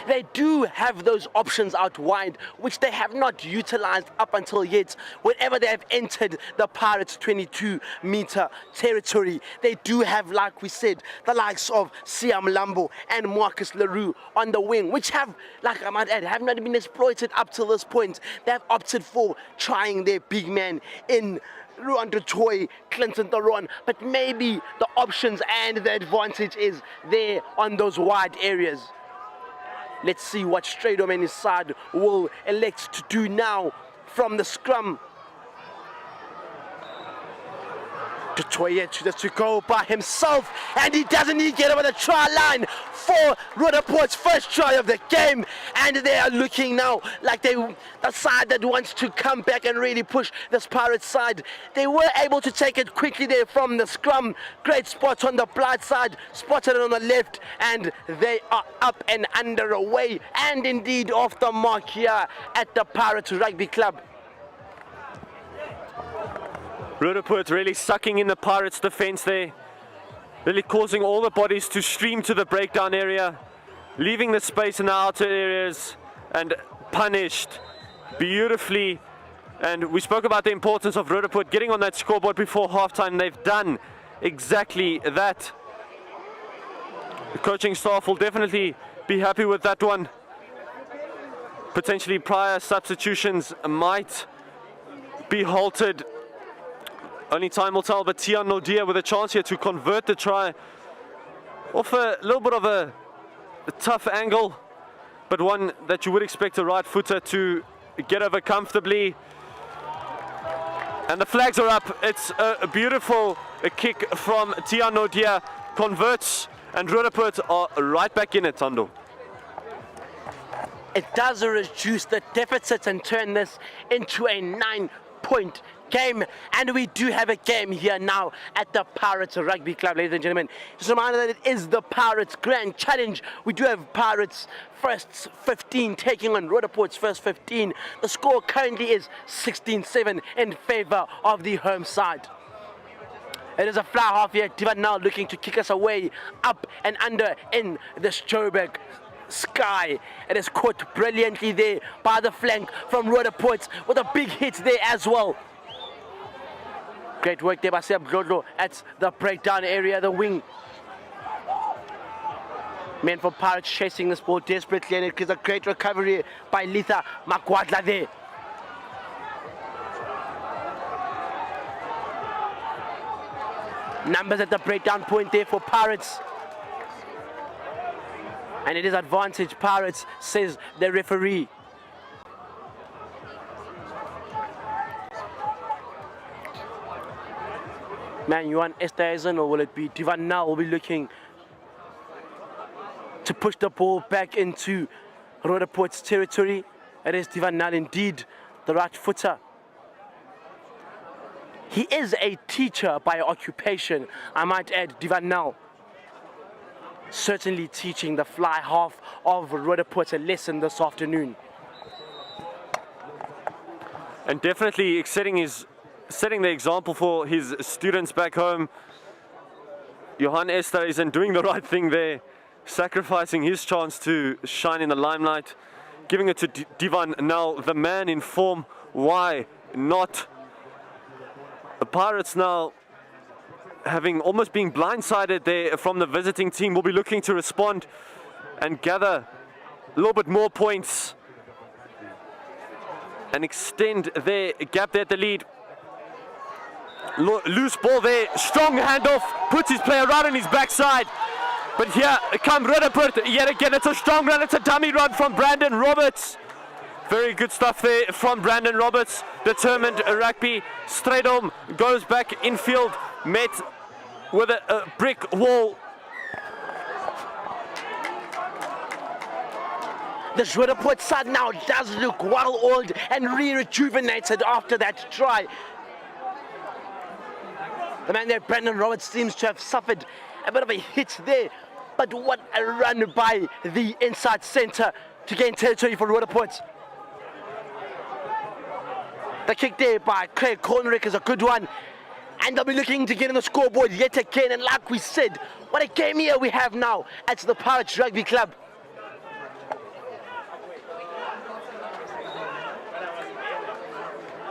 Speaker 1: They do have those options out wide, which they have not utilized up until yet. Whenever they have entered the Pirates 22-meter territory, they do have, like we said, the likes of Siam Lambo and Marcus Leroux on the wing, which have, like I might add, have not been exploited up till this point. They have opted for trying their big man in Ruanda Toy, Clinton Theron, but maybe the options and the advantage is there on those wide areas. Let's see what Stauim and his side will elect to do now from the scrum. Toye chooses to go by himself, and he doesn't even get over the try line for Roodepoort's first try of the game. And they are looking now like the side that wants to come back and really push this Pirates side. They were able to take it quickly there from the scrum. Great spot on the blind side, spotted it on the left, and they are up and under away, and indeed off the mark here at the Pirates Rugby Club.
Speaker 2: Roodepoort really sucking in the Pirates defense there, really causing all the bodies to stream to the breakdown area, leaving the space in the outer areas, and punished beautifully. And we spoke about the importance of Roodepoort getting on that scoreboard before halftime. They've done exactly that. The coaching staff will definitely be happy with that one. potentially prior substitutions might be halted. Only time will tell, but Tian Nordia with a chance here to convert the try off a little bit of a tough angle, but one that you would expect a right footer to get over comfortably. And the flags are up. It's a beautiful kick from Tian Nordia, converts, and Roodepoort are right back in it, Tando.
Speaker 1: It does reduce the deficit and turn this into a 9-point game, and we do have a game here now at the Pirates Rugby Club, ladies and gentlemen. Just a reminder that it is the Pirates Grand Challenge. We do have Pirates first 15 taking on Roodepoort's first 15. The score currently is 16-7 in favor of the home side. It is a fly half here. Divan now looking to kick us away, up and under in the Joburg sky. It is caught brilliantly there by the flank from Roodepoort with a big hit there as well. Great work there by Seb Glodlo at the breakdown area, the wing. Men for Pirates chasing this ball desperately, and it is a great recovery by Litha Magwadla there. Numbers at the breakdown point there for Pirates. And it is advantage Pirates, says the referee. Man, Johan Esterhuizen, or will it be Divan now will be looking to push the ball back into Roodepoort's territory. It is Divan Nal indeed, the right footer. He is a teacher by occupation, I might add, Divan Nal. Certainly teaching the fly half of Roodepoort a lesson this afternoon.
Speaker 2: And definitely setting the example for his students back home. Johan Esterhuizen doing the right thing there, sacrificing his chance to shine in the limelight, giving it to Divan now, the man in form. Why not? The Pirates now, having almost been blindsided there from the visiting team, will be looking to respond and gather a little bit more points and extend their gap there at the lead. Loose ball there, strong handoff, puts his player right on his backside. But here come Roodepoort, yet again it's a strong run, it's a dummy run from Brandon Roberts. Very good stuff there from Brandon Roberts, determined rugby. Straight home, goes back infield, met with a brick wall.
Speaker 1: The Roodepoort side now does look well-oiled and re-rejuvenated after that try. The man there, Brandon Roberts, seems to have suffered a bit of a hit there. But what a run by the inside centre to gain territory for Roodepoort. The kick there by Craig Cornerick is a good one. And they'll be looking to get on the scoreboard yet again. And like we said, what a game here we have now at the Pirates Rugby Club.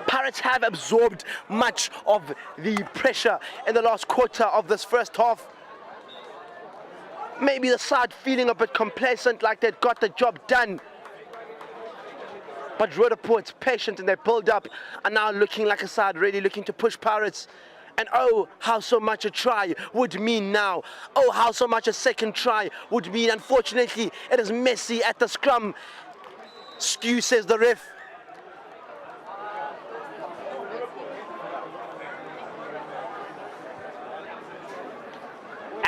Speaker 1: Pirates have absorbed much of the pressure in the last quarter of this first half. Maybe the side feeling a bit complacent, like they'd got the job done. But Roodepoort's patient in their build-up are now looking like a side really looking to push Pirates. And oh, how so much a try would mean now. Oh, how so much a second try would mean. Unfortunately, it is messy at the scrum. Skew, says the ref.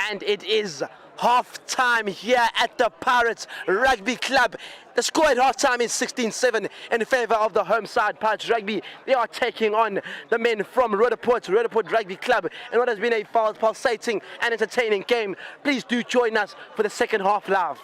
Speaker 1: And it is half-time here at the Pirates Rugby Club. The score at half-time is 16-7 in favour of the home side, Pirates Rugby. They are taking on the men from Roodepoort Rugby Club in what has been a pulsating and entertaining game. Please do join us for the second half live.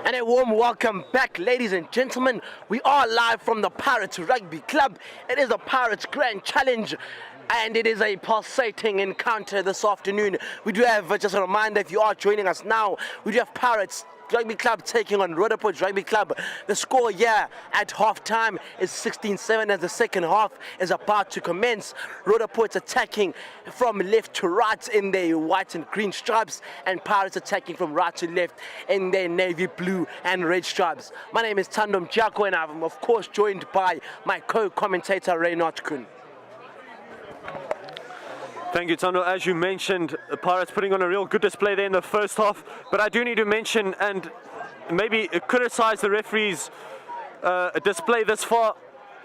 Speaker 1: And a warm welcome back, ladies and gentlemen. We are live from the Pirates Rugby Club. It is the Pirates Grand Challenge, and it is a pulsating encounter this afternoon. We do have, just a reminder, if you are joining us now, we do have Pirates Rugby Club taking on Roodepoort Rugby Club. The score here at half-time is 16-7 as the second half is about to commence. Roodepoort's attacking from left to right in their white and green stripes, and Pirates attacking from right to left in their navy blue and red stripes. My name is Tandom Jaco, and I'm of course joined by my co-commentator Reynard Kuhn.
Speaker 2: Thank you, Tano. As you mentioned, the Pirates putting on a real good display there in the first half, but I do need to mention and maybe criticize the referees' display this far,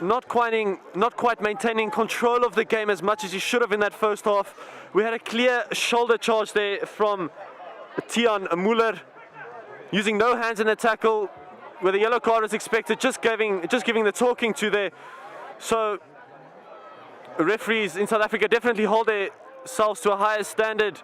Speaker 2: not quite maintaining control of the game as much as he should have in that first half. We had a clear shoulder charge there from Tiaan Muller, using no hands in the tackle, where the yellow card was expected, just giving the talking to there. So referees in South Africa definitely hold themselves to a higher standard.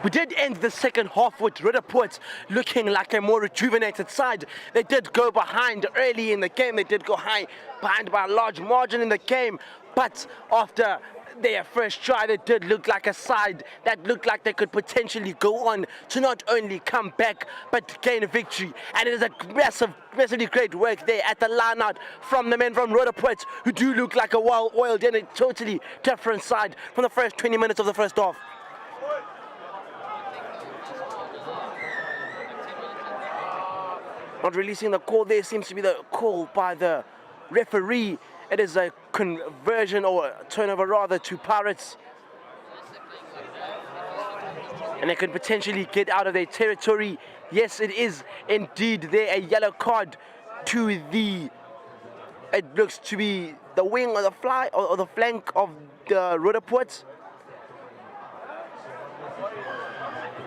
Speaker 1: We did end the second half with Roodepoort looking like a more rejuvenated side. They did go behind early in the game. They did go behind by a large margin in the game. But after their first try, they did look like a side that looked like they could potentially go on to not only come back but gain a victory. And it is a massively great work there at the line out from the men from Roodepoort, who do look like a well-oiled and a totally different side from the first 20 minutes of the first half. Not releasing the call there seems to be the call by the referee. It is a conversion, or a turnover rather, to Pirates. And they could potentially get out of their territory. Yes, it is indeed there a yellow card to the, it looks to be the wing or the or the flank of the Roodepoort.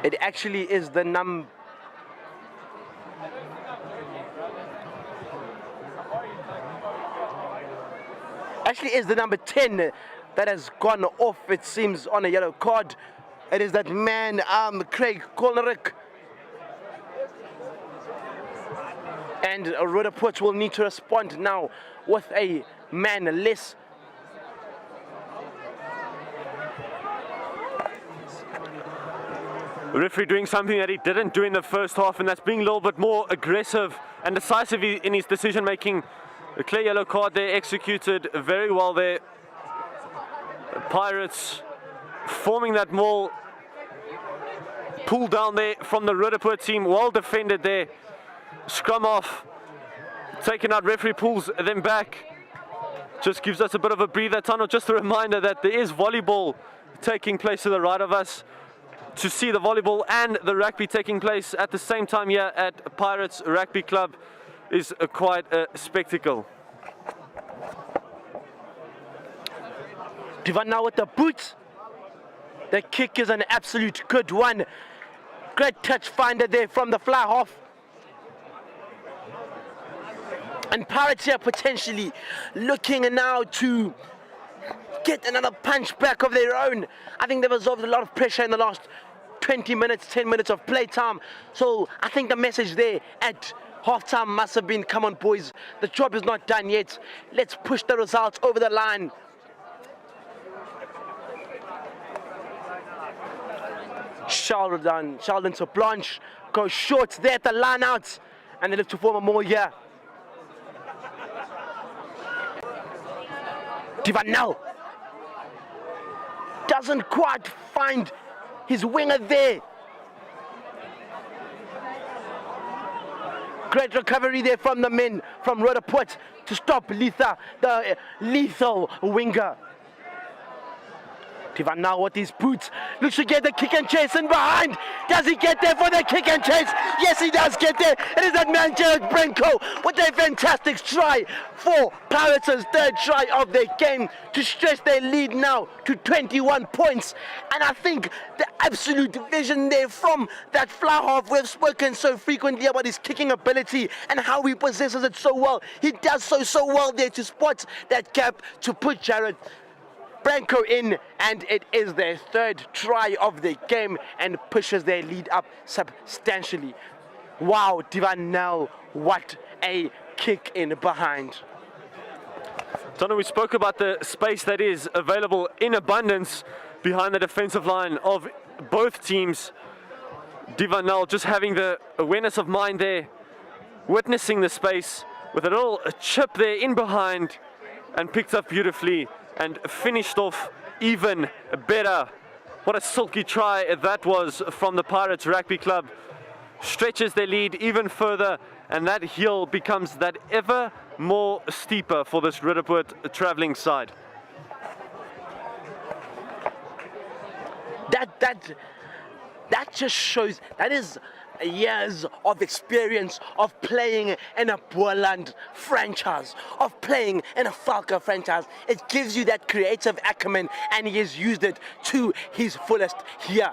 Speaker 1: It actually is the number. Actually is the number 10 that has gone off, it seems, on a yellow card. It is that man, Craig Kolnerik. And Roodepoort will need to respond now with a man less.
Speaker 2: The referee doing something that he didn't do in the first half, and that's being a little bit more aggressive and decisive in his decision making. A clear yellow card there, executed very well there. The Pirates forming that maul, pull down there from the Roodepoort team, well defended there. Scrum off, taken out, referee pulls them back. Just gives us a bit of a breather. Tano, just a reminder that there is volleyball taking place to the right of us. To see the volleyball and the rugby taking place at the same time here at Pirates Rugby Club is quite a spectacle.
Speaker 1: Divan now with the boot. The kick is an absolute good one. Great touch finder there from the fly half. And Pirates here potentially looking now to get another punch back of their own. I think they've absorbed a lot of pressure in the last 20 minutes, 10 minutes of play time. So I think the message there at half-time must have been, come on boys, the job is not done yet. Let's push the results over the line. Sheldon to Blanche, goes short there at the line out, and they look to form a more here. Divan now doesn't quite find his winger there. Great recovery there from the men from Roodepoort to stop Letha, the lethal winger. Divan now with his boots, looks to get the kick and chase in behind. Does he get there for the kick and chase? Yes, he does get there. It is that man, Jared Brenko, with a fantastic try for Pirates' third try of their game to stretch their lead now to 21 points. And I think the absolute vision there from that fly half, we've spoken so frequently about his kicking ability and how he possesses it so well. He does so well there to spot that gap to put Jared Franco in, and it is their third try of the game and pushes their lead up substantially. Wow, Divanel, what a kick in behind.
Speaker 2: Donna, we spoke about the space that is available in abundance behind the defensive line of both teams. Divanel just having the awareness of mind there, witnessing the space with a little chip there in behind, and picked up beautifully and finished off even better. What a silky try that was from the Pirates Rugby Club. Stretches their lead even further, and that hill becomes that ever more steeper for this Roodepoort travelling side.
Speaker 1: That just shows, that is years of experience of playing in a Boerland franchise, of playing in a Falca franchise. It gives you that creative acumen, and he has used it to his fullest here.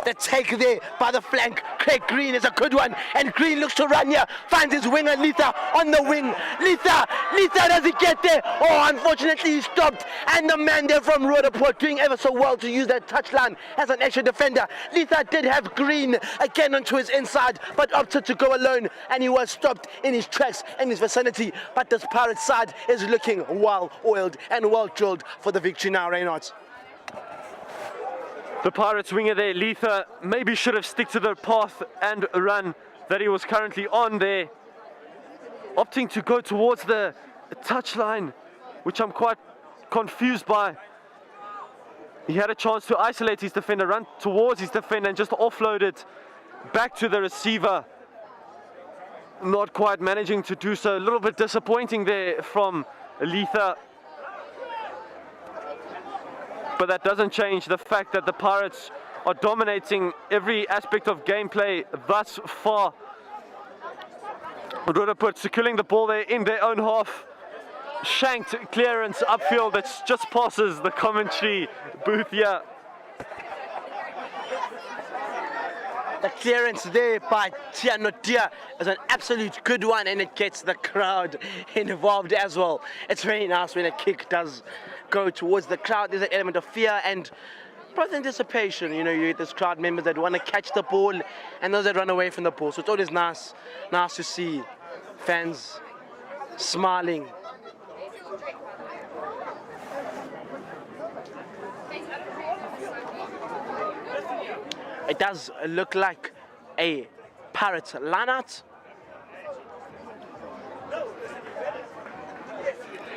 Speaker 1: The take there by the flank. Craig Green is a good one, and Green looks to run here, finds his winger Letha on the wing. Letha, does he get there? Oh, unfortunately he stopped, and the man there from Roodepoort doing ever so well to use that touchline as an extra defender. Letha did have Green again onto his inside, but opted to go alone, and he was stopped in his tracks in his vicinity. But this Pirates side is looking well oiled and well drilled for the victory now, Reynolds.
Speaker 2: The Pirates winger there, Letha, maybe should have stick to the path and run that he was currently on there. Opting to go towards the touchline, which I'm quite confused by. He had a chance to isolate his defender, run towards his defender, and just offload it back to the receiver. Not quite managing to do so. A little bit disappointing there from Letha. But that doesn't change the fact that the Pirates are dominating every aspect of gameplay thus far. Roodepoort securing the ball there in their own half. Shanked clearance upfield that just passes the commentary booth here.
Speaker 1: The clearance there by Tianotia is an absolute good one, and it gets the crowd involved as well. It's very nice when a kick does go towards the crowd. There's an element of fear and both anticipation. You know, you get those crowd members that want to catch the ball and those that run away from the ball. So it's always nice to see fans smiling. It does look like a Pirates line-out.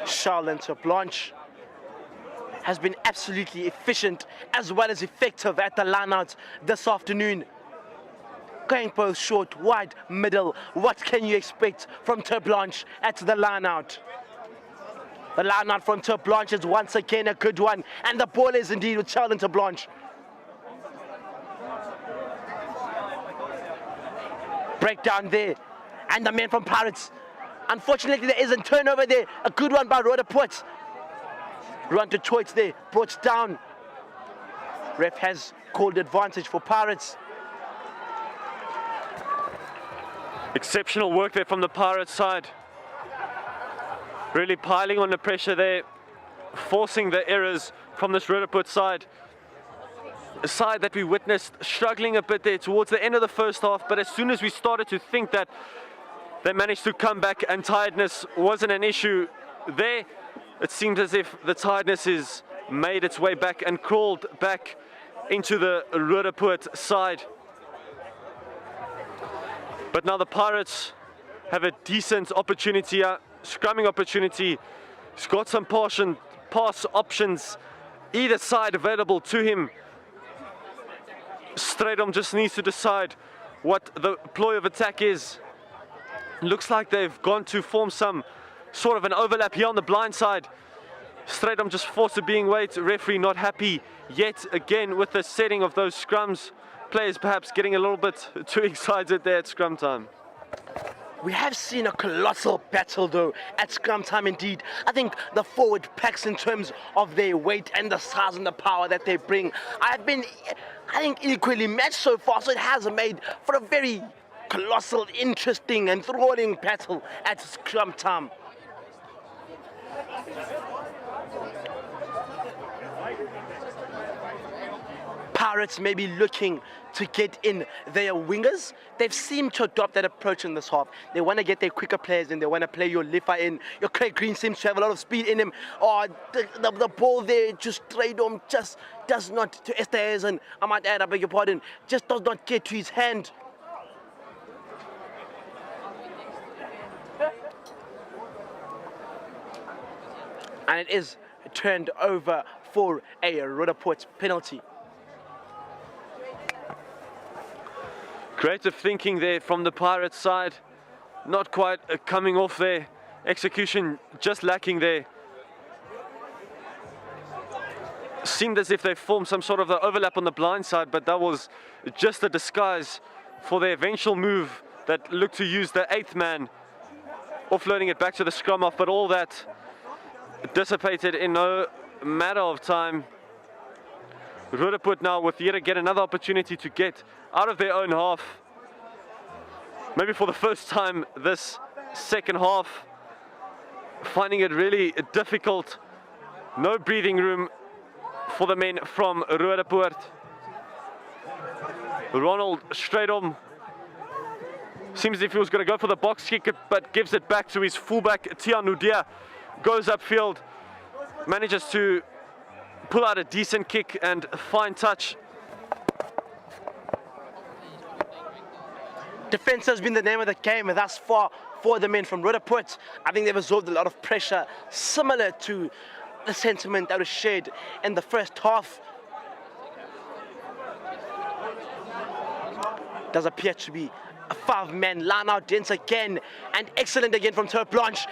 Speaker 1: Charlotte Blanche has been absolutely efficient as well as effective at the line-out this afternoon. Going both short, wide, middle. What can you expect from Terblanche at the line-out? The line-out from Terblanche is once again a good one, and the ball is indeed with Charlotte Blanche. Breakdown there, and the man from Prates. Unfortunately, there isn't turnover there. A good one by Roodepoort. Run to choice there, brought down. Ref has called advantage for Pirates.
Speaker 2: Exceptional work there from the Pirates side. Really piling on the pressure there, forcing the errors from this Roodepoort side. A side that we witnessed struggling a bit there towards the end of the first half, but as soon as we started to think that they managed to come back and tiredness wasn't an issue there, it seemed as if the tiredness has made its way back and crawled back into the Roodepoort side. But now the Pirates have a decent opportunity, scrumming opportunity. He's got some pass options either side available to him. Stauim just needs to decide what the ploy of attack is. Looks like they've gone to form some sort of an overlap here on the blind side. Stauim just forced to being wait. Referee not happy yet again with the setting of those scrums. Players perhaps getting a little bit too excited there at scrum time.
Speaker 1: We have seen a colossal battle though at scrum time indeed. I think the forward packs in terms of their weight and the size and the power that they bring have been, I think, equally matched so far. So it has made for a very colossal, interesting and thrilling battle at scrum time. Pirates may be looking to get in their wingers. They've seemed to adopt that approach in this half. They want to get their quicker players in. They want to play your Lifa in. Your Craig Green seems to have a lot of speed in him. Oh, the ball there just straight on, just does not, to Esther and I might add, I beg your pardon, just does not get to his hand. And it is turned over for a Roodepoort penalty.
Speaker 2: Creative thinking there from the Pirates side. Not quite coming off there. Execution just lacking there. Seemed as if they formed some sort of the overlap on the blind side, but that was just a disguise for their eventual move that looked to use the 8th man, offloading it back to the scrum off, but all that dissipated in no matter of time. Roodepoort now with yet again another opportunity to get out of their own half. Maybe for the first time this second half, finding it really difficult. No breathing room for the men from Roodepoort. Ronald Stauim seems as if he was going to go for the box kick, but gives it back to his fullback Tiaan Nudia. Goes upfield, manages to pull out a decent kick and fine touch.
Speaker 1: Defense has been the name of the game thus far for the men from Roodepoort. I think they've absorbed a lot of pressure, similar to the sentiment that was shared in the first half. Does appear to be a 5-man line out dense again, and excellent again from Turf Blanche.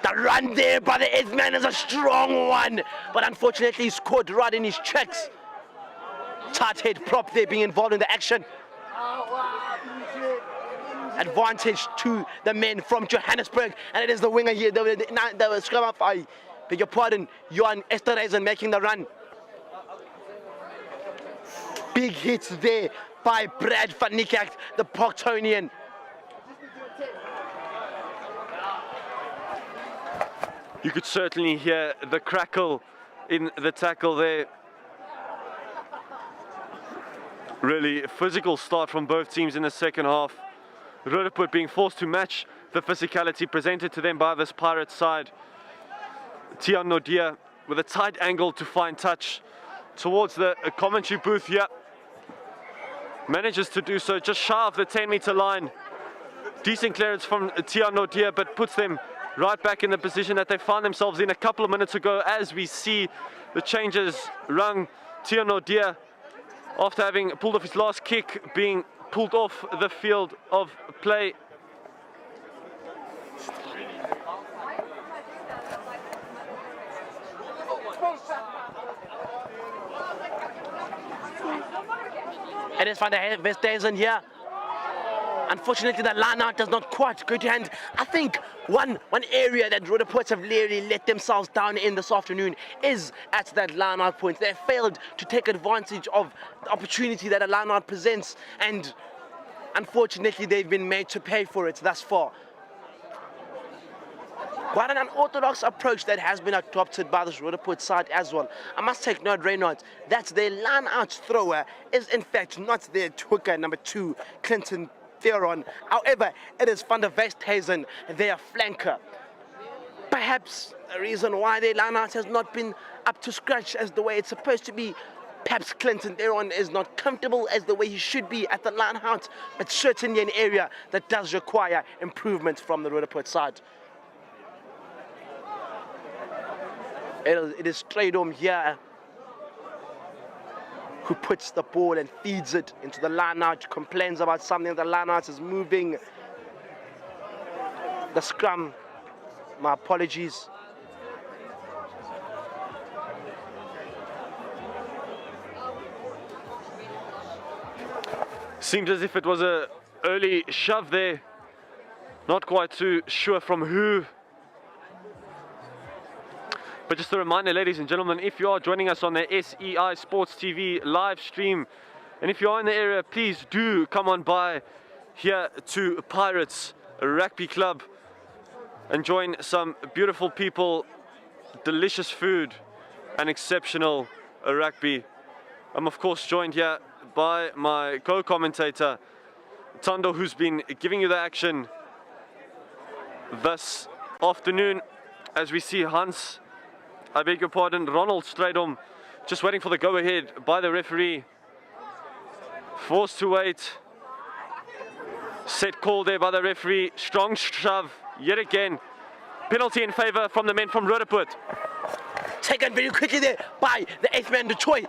Speaker 1: The run there by the 8th man is a strong one, but unfortunately he's caught right in his tracks. Tight head prop there being involved in the action. Advantage to the men from Johannesburg, and it is the winger here, the scrum half, I beg your pardon, Johan Esterhuizen making the run. Big hits there by Brad van Niekerk, the Proctonian.
Speaker 2: You could certainly hear the crackle in the tackle there. Really physical start from both teams in the second half. Roodepoort being forced to match the physicality presented to them by this Pirates side. Tiaan Nudia with a tight angle to find touch towards the commentary booth here. Manages to do so just shy of the 10-meter line. Decent clearance from Tiaan Nudia, but puts them right back in the position that they found themselves in a couple of minutes ago, as we see the changes rung. Tiaan Nudia, after having pulled off his last kick, being pulled off the field of play.
Speaker 1: It is Van der Westhuizen here. Unfortunately, the line out does not quite go to hand. I think one area that Roodepoort have really let themselves down in this afternoon is at that line out point. They failed to take advantage of the opportunity that a line out presents, and unfortunately, they've been made to pay for it thus far. Quite an unorthodox approach that has been adopted by this Roodepoort side as well. I must take note, Reynolds, that their line out thrower is in fact not their hooker, number 2, Clinton Theron. However, it is Van der Westhuizen, their flanker. Perhaps the reason why their line-out has not been up to scratch as the way it's supposed to be. Perhaps Clinton Theron is not comfortable as the way he should be at the line-out, but certainly an area that does require improvement from the Roodepoort side. It is Stauim here who puts the ball and feeds it into the line-out, complains about something. The line-out is moving. The scrum, my apologies.
Speaker 2: Seemed as if it was an early shove there. Not quite too sure from who. But just a reminder, ladies and gentlemen, if you are joining us on the SEI Sports TV live stream, and if you are in the area, please do come on by here to Pirates Rugby Club and join some beautiful people, delicious food, and exceptional rugby. I'm of course joined here by my co-commentator, Tondo, who's been giving you the action this afternoon. As we see Ronald Stauim, just waiting for the go-ahead by the referee. Forced to wait. Set call there by the referee. Strong shove yet again. Penalty in favour from the men from Roodepoort.
Speaker 1: Taken very quickly there by the 8th man, Detroit.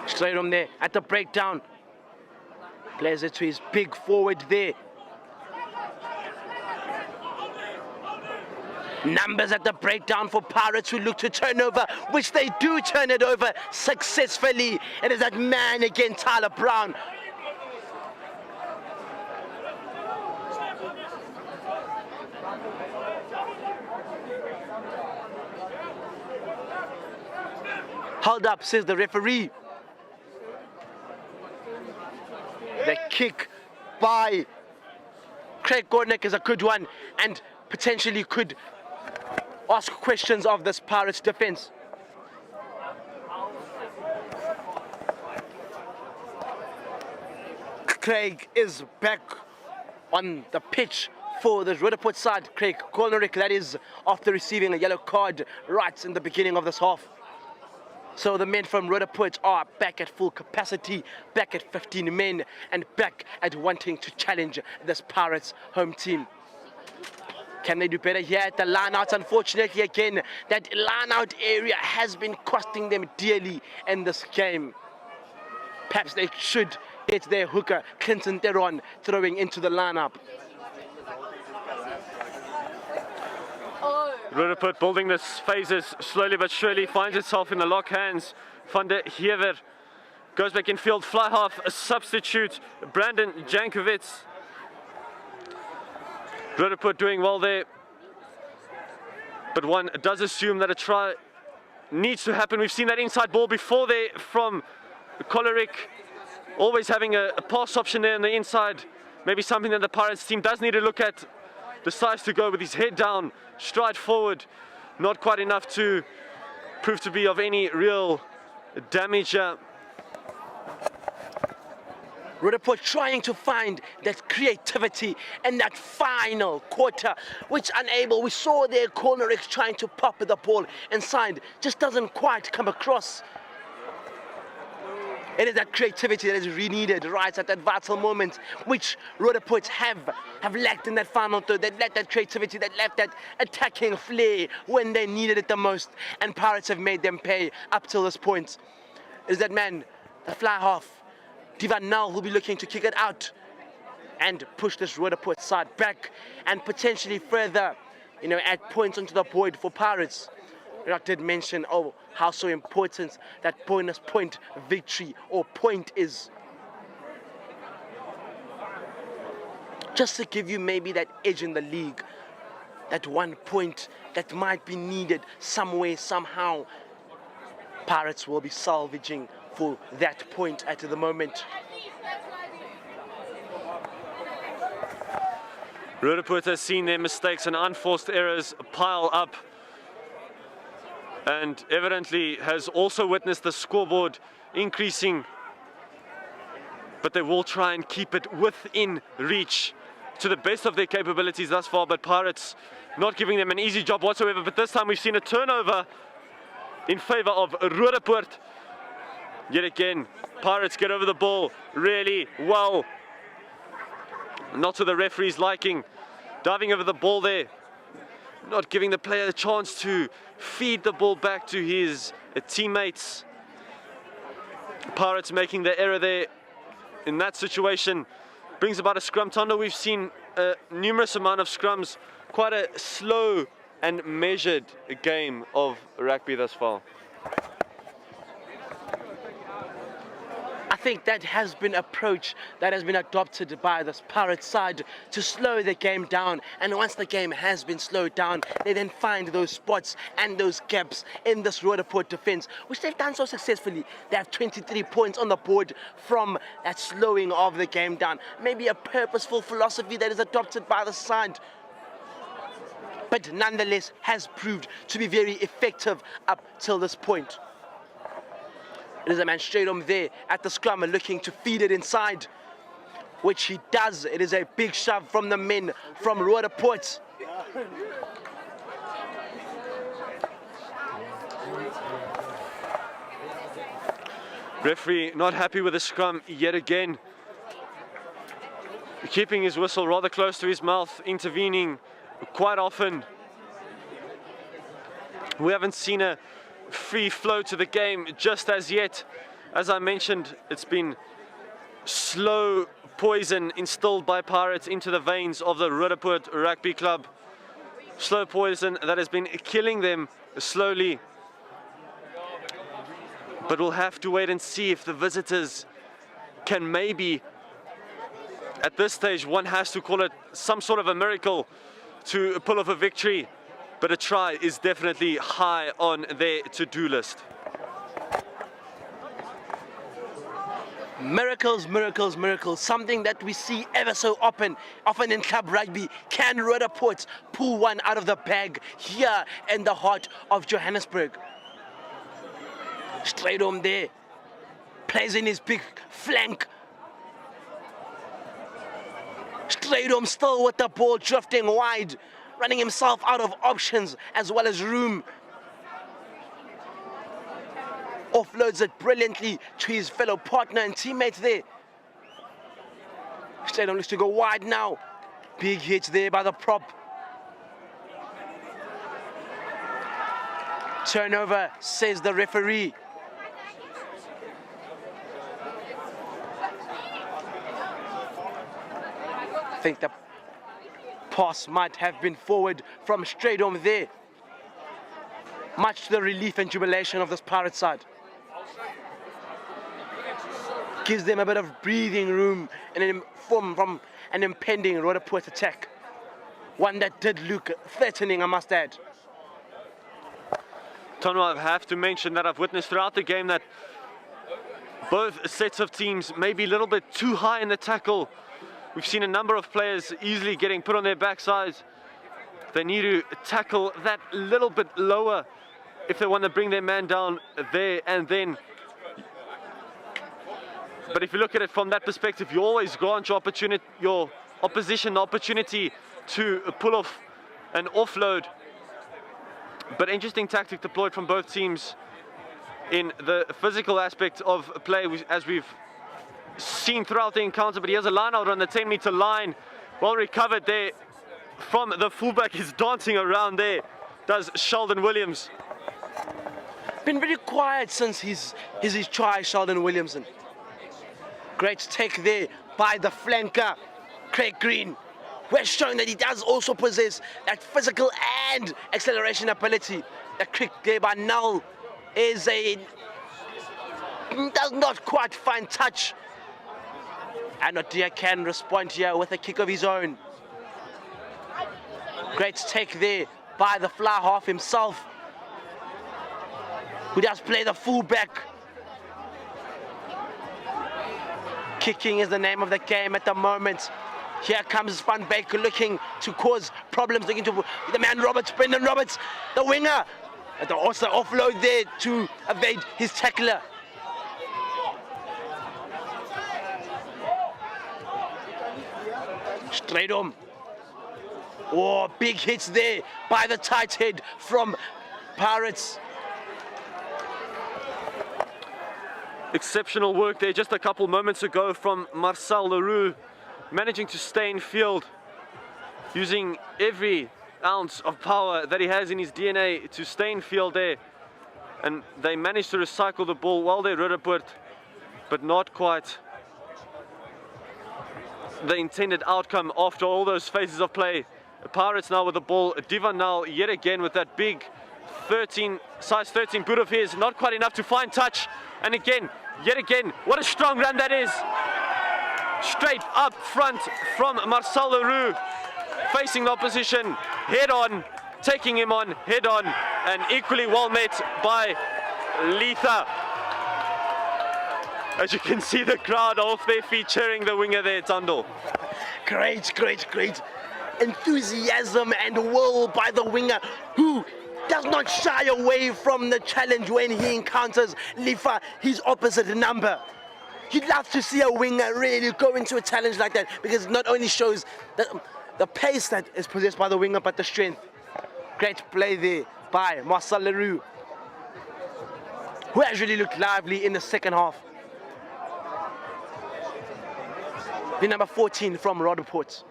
Speaker 1: Stauim there at the breakdown. Plays it to his big forward there. Numbers at the breakdown for Pirates, who look to turn over, which they do turn it over successfully. It is that man again, Tyler Brown. Hold up, says the referee. The kick by Craig Gordnick is a good one and potentially could ask questions of this Pirates defense. Craig is back on the pitch for the Roodepoort side. Craig Gordnick, that is, after receiving a yellow card right in the beginning of this half. So the men from Roodepoort are back at full capacity, back at 15 men, and back at wanting to challenge this Pirates home team. Can they do better here at the line-out? Unfortunately, again, that line-out area has been costing them dearly in this game. Perhaps they should get their hooker, Clinton Theron, throwing into the lineup.
Speaker 2: Roodepoort building this phases slowly but surely, finds itself in the lock hands. Van der Heever goes back in field, fly half, a substitute, Brandon Jankovic. Roodepoort doing well there, but one does assume that a try needs to happen. We've seen that inside ball before there from Kolerik, always having a pass option there on the inside. Maybe something that the Pirates team does need to look at. Decides to go with his head down, stride forward, not quite enough to prove to be of any real damage.
Speaker 1: Roodepoort trying to find that creativity in that final quarter, which unable. We saw their cornerix trying to pop the ball inside, just doesn't quite come across. It is that creativity that is really needed right at that vital moment, which Roodepoort have lacked in that final third. They lacked that creativity, they lacked that attacking flair when they needed it the most, and Pirates have made them pay up till this point. Is that man, the fly half, Divan Nal, will be looking to kick it out and push this Roodepoort side back and potentially further, add points onto the board for Pirates. I did mention, how so important that bonus point victory or point is. Just to give you maybe that edge in the league, that 1 point that might be needed somewhere, somehow. Pirates will be salvaging for that point at the moment.
Speaker 2: Roodepoort has seen their mistakes and unforced errors pile up, and evidently has also witnessed the scoreboard increasing, but they will try and keep it within reach to the best of their capabilities thus far. But Pirates not giving them an easy job whatsoever, but this time we've seen a turnover in favor of Roodepoort. Yet again, Pirates get over the ball really well, not to the referee's liking, diving over the ball there, not giving the player the chance to feed the ball back to his teammates. Pirates making the error there in that situation brings about a scrum. Tondo, we've seen a numerous amount of scrums, quite a slow and measured game of rugby thus far.
Speaker 1: I think that has been an approach that has been adopted by this Pirates side to slow the game down, and once the game has been slowed down, they then find those spots and those gaps in this Roodepoort defense, which they've done so successfully. They have 23 points on the board from that slowing of the game down. Maybe a purposeful philosophy that is adopted by the side. but nonetheless has proved to be very effective up till this point. It is a man straight on there at the scrum looking to feed it inside, which he does. It is a big shove from the men from Roodepoort.
Speaker 2: Referee not happy with the scrum yet again. Keeping his whistle rather close to his mouth, intervening quite often. We haven't seen a free flow to the game just as yet. As I mentioned, it's been slow poison instilled by Pirates into the veins of the Roodepoort Rugby Club. Slow poison that has been killing them slowly. But we'll have to wait and see if the visitors can maybe, at this stage, one has to call it some sort of a miracle to pull off a victory. But a try is definitely high on their to-do list.
Speaker 1: Miracles, miracles, miracles. Something that we see ever so often in club rugby. Can Roodepoort pull one out of the bag here in the heart of Johannesburg? Straight on there. Plays in his big flank. Straight on still with the ball drifting wide. Running himself out of options as well as room. Offloads it brilliantly to his fellow partner and teammate there. Straight on looks to go wide now. Big hit there by the prop. Turnover, says the referee. I think the pass might have been forward from straight on there. Much to the relief and jubilation of this Pirate side. Gives them a bit of breathing room from an impending Roodepoort attack. One that did look threatening, I must add.
Speaker 2: Tono, I have to mention that I've witnessed throughout the game that both sets of teams may be a little bit too high in the tackle. We've seen a number of players easily getting put on their backsides. They need to tackle that little bit lower if they want to bring their man down there and then. But if you look at it from that perspective, you always grant your opposition the opportunity to pull off an offload. But interesting tactic deployed from both teams in the physical aspect of play, as we've seen throughout the encounter. But he has a line out on the 10-meter line. Well recovered there from the fullback. He's dancing around there, does Sheldon Williams.
Speaker 1: Been very quiet since his try, Sheldon Williamson. Great take there by the flanker, Craig Green. We're showing that he does also possess that physical and acceleration ability. The kick there by Null does not quite find touch. And Odia can respond here with a kick of his own. Great take there by the fly half himself, who does play the fullback. Kicking is the name of the game at the moment. Here comes Van Baker looking to cause problems, looking to the man Roberts, Brendan Roberts, the winger. And also offload there to evade his tackler. Straight on. Oh, big hits there by the tight head from Pirates.
Speaker 2: Exceptional work there just a couple moments ago from Marcel Leroux, managing to stay in field, using every ounce of power that he has in his DNA to stay in field there. And they managed to recycle the ball well there, Roodepoort, but not quite the intended outcome after all those phases of play. The Pirates now with the ball. Divan now yet again with that big size 13 boot of his. Not quite enough to find touch. And again, yet again, what a strong run that is. Straight up front from Marcel Leroux, facing the opposition head on, taking him on head on, and equally well met by Letha. As you can see, the crowd off their feet cheering the winger there, Tando.
Speaker 1: Great, great, great. enthusiasm and will by the winger, who does not shy away from the challenge when he encounters Lifa, his opposite number. You'd love to see a winger really go into a challenge like that, because it not only shows the pace that is possessed by the winger, but the strength. Great play there by Marcel Leroux, who has really looked lively in the second half. The number 14 from Roodepoort.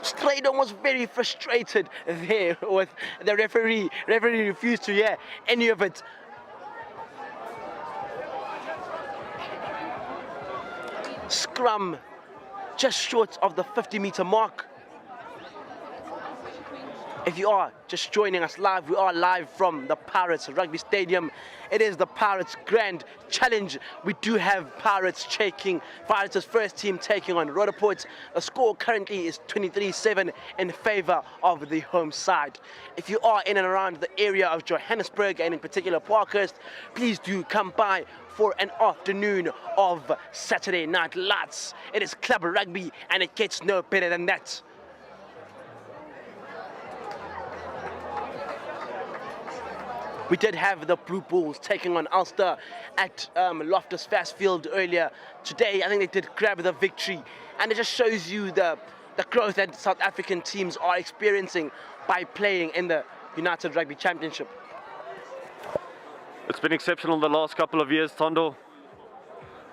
Speaker 1: Stauim was very frustrated there with the referee. Referee refused to hear any of it. Scrum just short of the 50-meter mark. If you are just joining us live, we are live from the Pirates Rugby Stadium. It is the Pirates Grand Challenge. We do have Pirates' first team taking on Roodepoort. The score currently is 23-7 in favor of the home side. If you are in and around the area of Johannesburg, and in particular Parkhurst, please do come by for an afternoon of Saturday Night Lights. It is club rugby, and it gets no better than that. We did have the Blue Bulls taking on Ulster at Loftus Fastfield earlier today. I think they did grab the victory, and it just shows you the growth that South African teams are experiencing by playing in the United Rugby Championship.
Speaker 2: It's been exceptional the last couple of years, Tondo.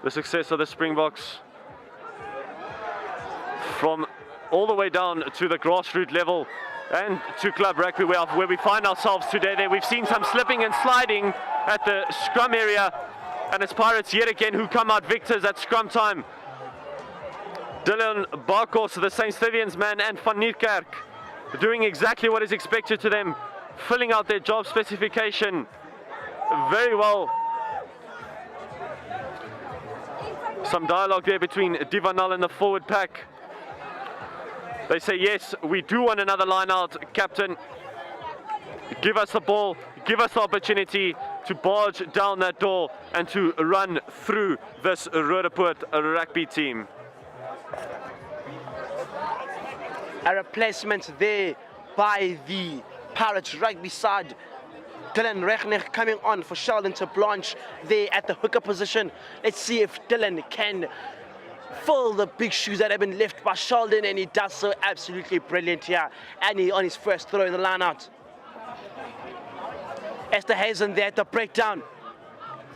Speaker 2: The success of the Springboks, from all the way down to the grassroots level and to club rugby, where we find ourselves today. There we've seen some slipping and sliding at the scrum area, and it's Pirates yet again who come out victors at scrum time. Dylan Barkos, the St. Stithians man, and Van Niekerk doing exactly what is expected to them, filling out their job specification very well. Some dialogue there between Divanal and the forward pack. They say, yes, we do want another line out, Captain. Give us the ball, give us the opportunity to barge down that door and to run through this Roodepoort rugby team.
Speaker 1: A replacement there by the Pirates rugby side. Dylan Rechner coming on for Sheldon to Blanche there at the hooker position. Let's see if Dylan can fill the big shoes that have been left by Sheldon, and he does so absolutely brilliant here. And he on his first throw in the line out. Esther Hazen there at the breakdown.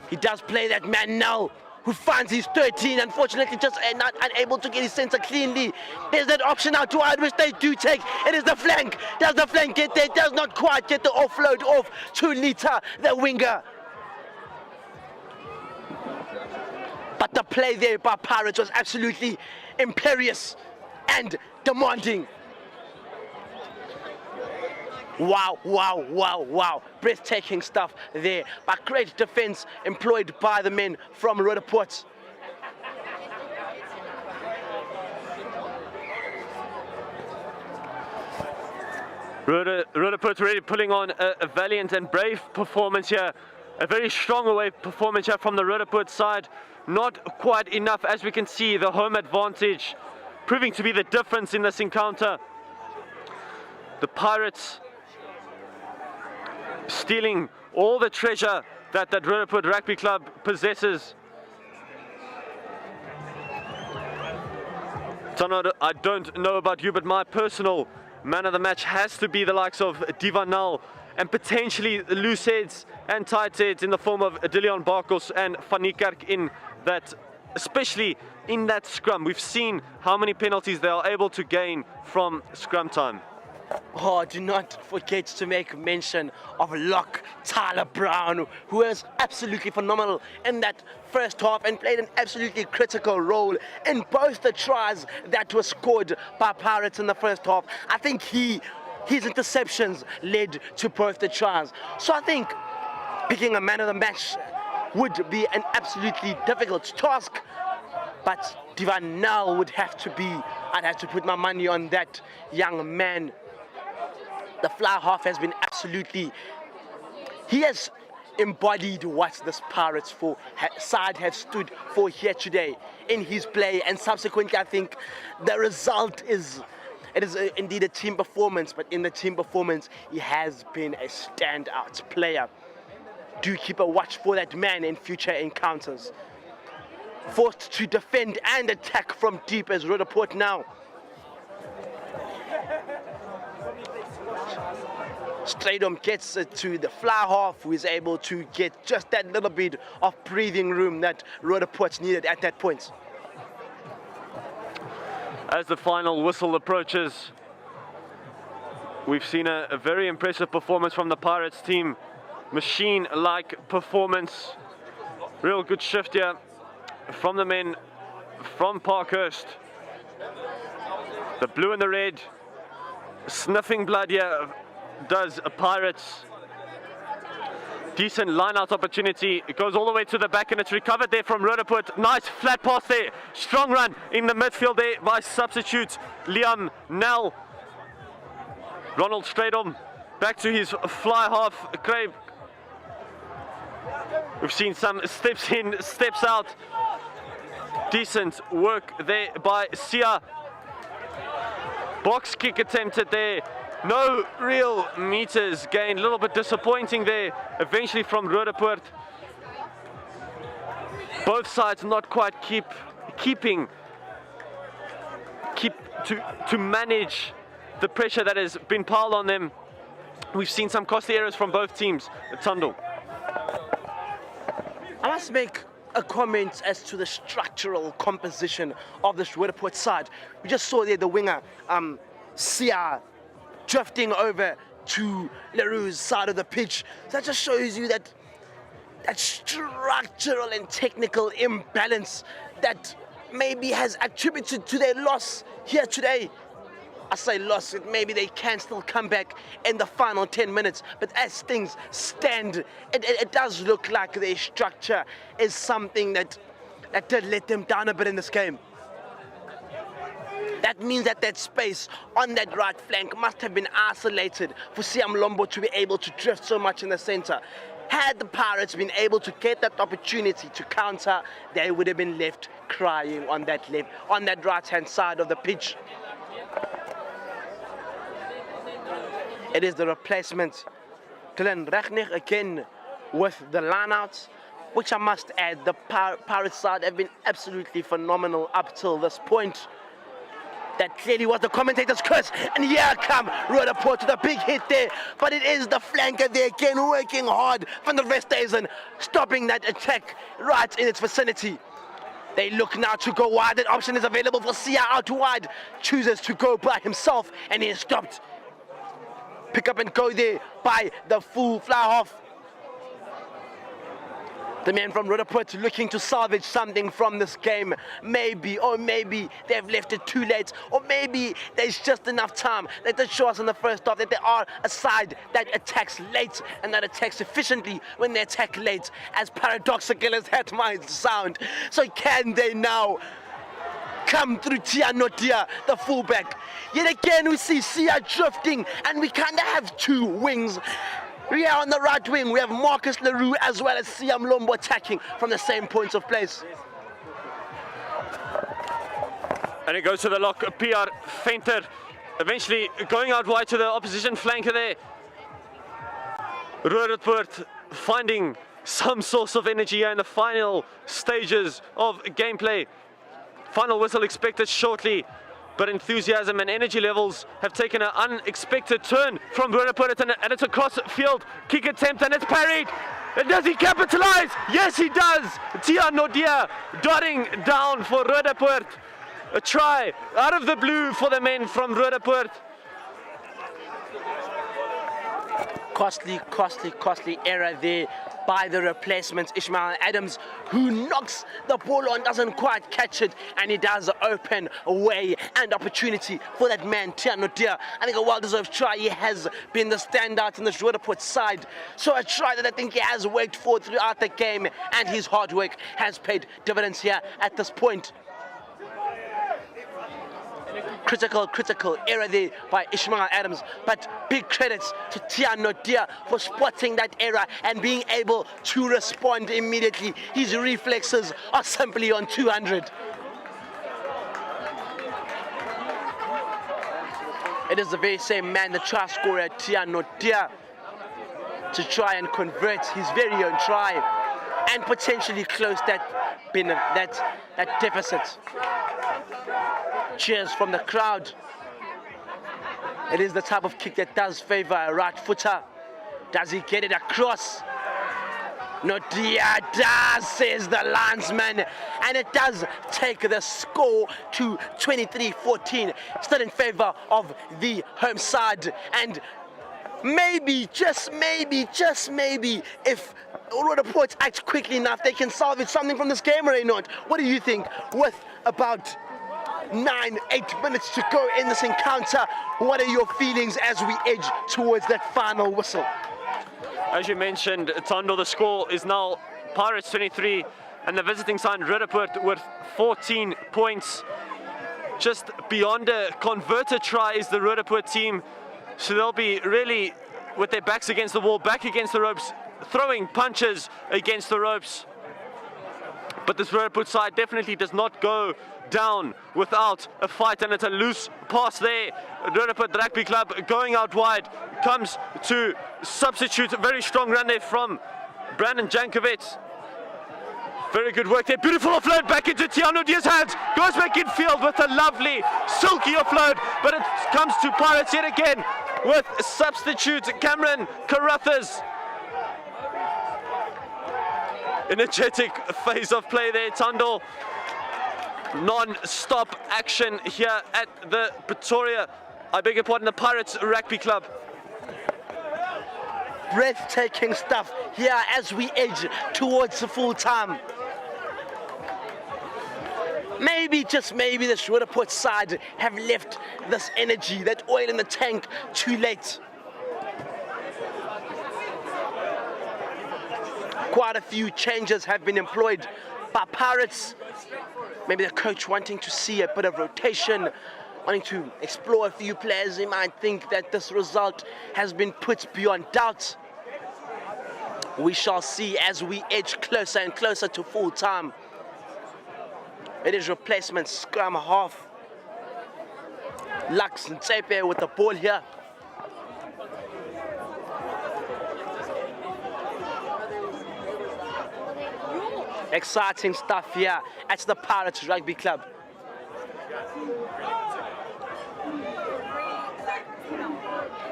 Speaker 1: He does play that man now, who finds his 13, unfortunately just not unable to get his center cleanly. There's that option out to wide, which they do take. It is the flank. Does the flank get there? Does not quite get the offload off to Lita, the winger. But the play there by Pirates was absolutely imperious and demanding. Wow, wow, wow, wow. Breathtaking stuff there. But great defense employed by the men from Roodepoort.
Speaker 2: Roodepoort really putting on a valiant and brave performance here. A very strong away performance here from the Roodepoort side. Not quite enough, as we can see, the home advantage proving to be the difference in this encounter. The Pirates stealing all the treasure that Roodepoort Rugby Club possesses. Tono, I don't know about you, but my personal man of the match has to be the likes of Divanal, and potentially loose heads and tight heads in the form of Dylan Barkos and Van Niekerk in that, especially in that scrum. We've seen how many penalties they are able to gain from scrum time.
Speaker 1: Oh, do not forget to make mention of Lock Tyler Brown, who was absolutely phenomenal in that first half and played an absolutely critical role in both the tries that were scored by Pirates in the first half. I think his interceptions led to both the tries. So I think picking a man of the match would be an absolutely difficult task, but Divanal would have to be. I'd have to put my money on that young man. The fly half has been absolutely, he has embodied what this Pirates side have stood for here today. in his play, and subsequently I think the result is indeed a team performance, but in the team performance he has been a standout player. Do keep a watch for that man in future encounters. Forced to defend and attack from deep as Roodepoort now. Stauim gets it to the fly half, who is able to get just that little bit of breathing room that Roodepoort needed at that point.
Speaker 2: As the final whistle approaches, we've seen a very impressive performance from the Pirates team. Machine-like performance. Real good shift here from the men from Parkhurst. The blue and the red, sniffing blood here does a Pirates. Decent line-out opportunity. It goes all the way to the back and it's recovered there from Roodepoort. Nice flat pass there. Strong run in the midfield there by substitute Liam Nell. Ronald Stauim back to his fly half. Craig. We've seen some steps in, steps out. Decent work there by Sia. Box kick attempted there. No real meters gained. A little bit disappointing there. Eventually from Roodepoort. Both sides not quite to manage the pressure that has been piled on them. We've seen some costly errors from both teams. Tundle.
Speaker 1: I must make a comment as to the structural composition of this Roodepoort side. We just saw there the winger, Sia, drifting over to Leroux's side of the pitch. So that just shows you that structural and technical imbalance that maybe has attributed to their loss here today. I say loss, maybe they can still come back in the final 10 minutes, but as things stand, it does look like their structure is something that did let them down a bit in this game. That means that space on that right flank must have been isolated for Siam Lombo to be able to drift so much in the center. Had the Pirates been able to get that opportunity to counter, they would have been left crying on that right-hand side of the pitch. It is the replacement, Dylan Rechnig again with the lineouts, which I must add, the Pirates side have been absolutely phenomenal up till this point. That clearly was the commentator's curse, and here come Roodepoort to the big hit there, but it is the flanker there again working hard from the Westhuizen, stopping that attack right in its vicinity. They look now to go wide. That option is available for Sia out wide, chooses to go by himself, and he is stopped. Pick up and go there by the full fly half. The men from Roodepoort looking to salvage something from this game. Maybe they've left it too late, or maybe there's just enough time. They did show us in the first half that they are a side that attacks late and that attacks efficiently when they attack late, as paradoxical as that might sound. So can they now come through Tia Notia, the fullback? Yet again we see Sia drifting, and we kind of have two wings. We are on the right wing, we have Marcus Leroux as well as Siam Lombo attacking from the same points of place.
Speaker 2: And it goes to the lock, PR Venter, eventually going out wide to the opposition flanker there. Roodepoort finding some source of energy here in the final stages of gameplay. Final whistle expected shortly, but enthusiasm and energy levels have taken an unexpected turn from Roodepoort, and it's a cross field kick attempt, and it's parried. And does he capitalize? Yes, he does. Tia Nodia dotting down for Roodepoort. A try out of the blue for the men from Roodepoort.
Speaker 1: Costly error there by the replacement Ishmael Adams, who knocks the ball on, doesn't quite catch it, and he does open a way and opportunity for that man, Tiano Dia. I think a well-deserved try. He has been the standout in the Roodepoort side. So a try that I think he has worked for throughout the game, and his hard work has paid dividends here at this point. Critical error there by Ishmael Adams, but big credits to Tiano Dia for spotting that error and being able to respond immediately. His reflexes are simply on 200. It is the very same man, the try scorer, Tia Notia, to try and convert his very own try and potentially close that deficit. Cheers from the crowd. It is the type of kick that does favor a right footer. Does he get it across? Notia does, says the linesman, and it does take the score to 23-14, still in favor of the home side. And maybe, just maybe, if Roodepoort act quickly enough, they can salvage something from this game, or not. What do you think? With about 9-8 minutes to go in this encounter, what are your feelings as we edge towards that final whistle?
Speaker 2: As you mentioned, Tondo, the score is now Pirates 23 and the visiting side Roodepoort with 14 points. Just beyond a converted try is the Roodepoort team, so they'll be really with their backs against the wall, back against the ropes, throwing punches against the ropes. But this Roodepoort side definitely does not go down without a fight, and it's a loose pass there. Roodepoort Rugby Club going out wide, comes to substitute. A very strong run there from Brandon Jankovic. Very good work there. Beautiful offload back into Tiano Diaz's hands. Goes back in field with a lovely silky offload, but it comes to Pirates yet again with substitute Cameron Carruthers. Energetic phase of play there, Tando. Non-stop action here at the Pretoria, the Pirates Rugby Club.
Speaker 1: Breathtaking stuff here as we edge towards the full time. Maybe, just maybe, the Roodepoort side have left this energy, that oil in the tank, too late. Quite a few changes have been employed by Pirates. Maybe the coach wanting to see a bit of rotation, wanting to explore a few players. He might think that this result has been put beyond doubt. We shall see as we edge closer and closer to full time. It is replacement scrum half. Lux and Tsepe with the ball here. Exciting stuff here at the Pirates Rugby Club.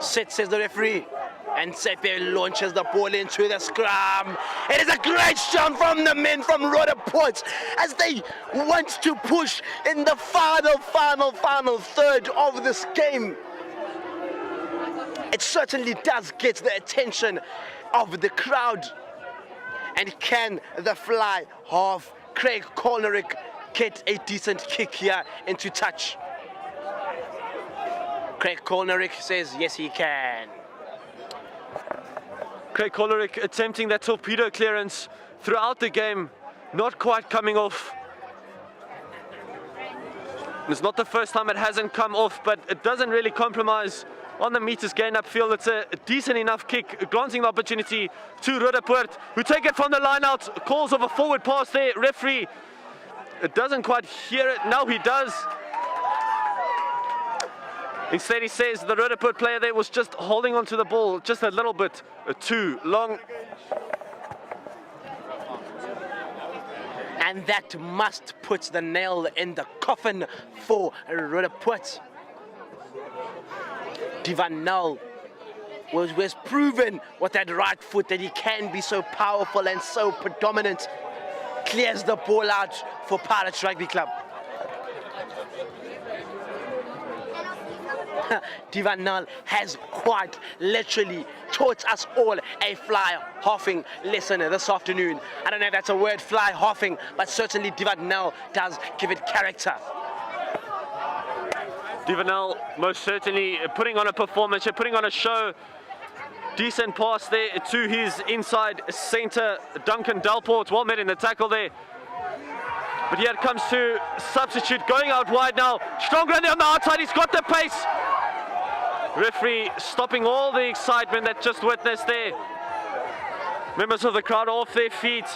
Speaker 1: Sit, says the referee, and Tsepe launches the ball into the scrum. It is a great shot from the men from Roodepoort as they want to push in the final third of this game. It certainly does get the attention of the crowd. And can the fly half Craig Kolnerick get a decent kick here into touch? Craig Kolnerick says yes, he can.
Speaker 2: Craig Kolnerick attempting that torpedo clearance throughout the game, not quite coming off. It's not the first time it hasn't come off, but it doesn't really compromise on the meters gain upfield. It's a decent enough kick, granting the opportunity to Roodepoort, who take it from the line out. Calls of a forward pass there. Referee, it doesn't quite hear it. Now he does. Instead he says the Roodepoort player there was just holding onto the ball just a little bit too long.
Speaker 1: And that must put the nail in the coffin for Roodepoort. Divan Null was proven with that right foot that he can be so powerful and so predominant. Clears the ball out for Pirates Rugby Club. Divan Null has quite literally taught us all a fly halving lesson this afternoon. I don't know if that's a word, fly halving, but certainly Divan Null does give it character.
Speaker 2: Divanel most certainly putting on a performance, putting on a show. Decent pass there to his inside centre, Duncan Delport. Well met in the tackle there. But here it comes to substitute, going out wide now. Strong run there on the outside, he's got the pace. Referee stopping all the excitement that just witnessed there. Members of the crowd off their feet,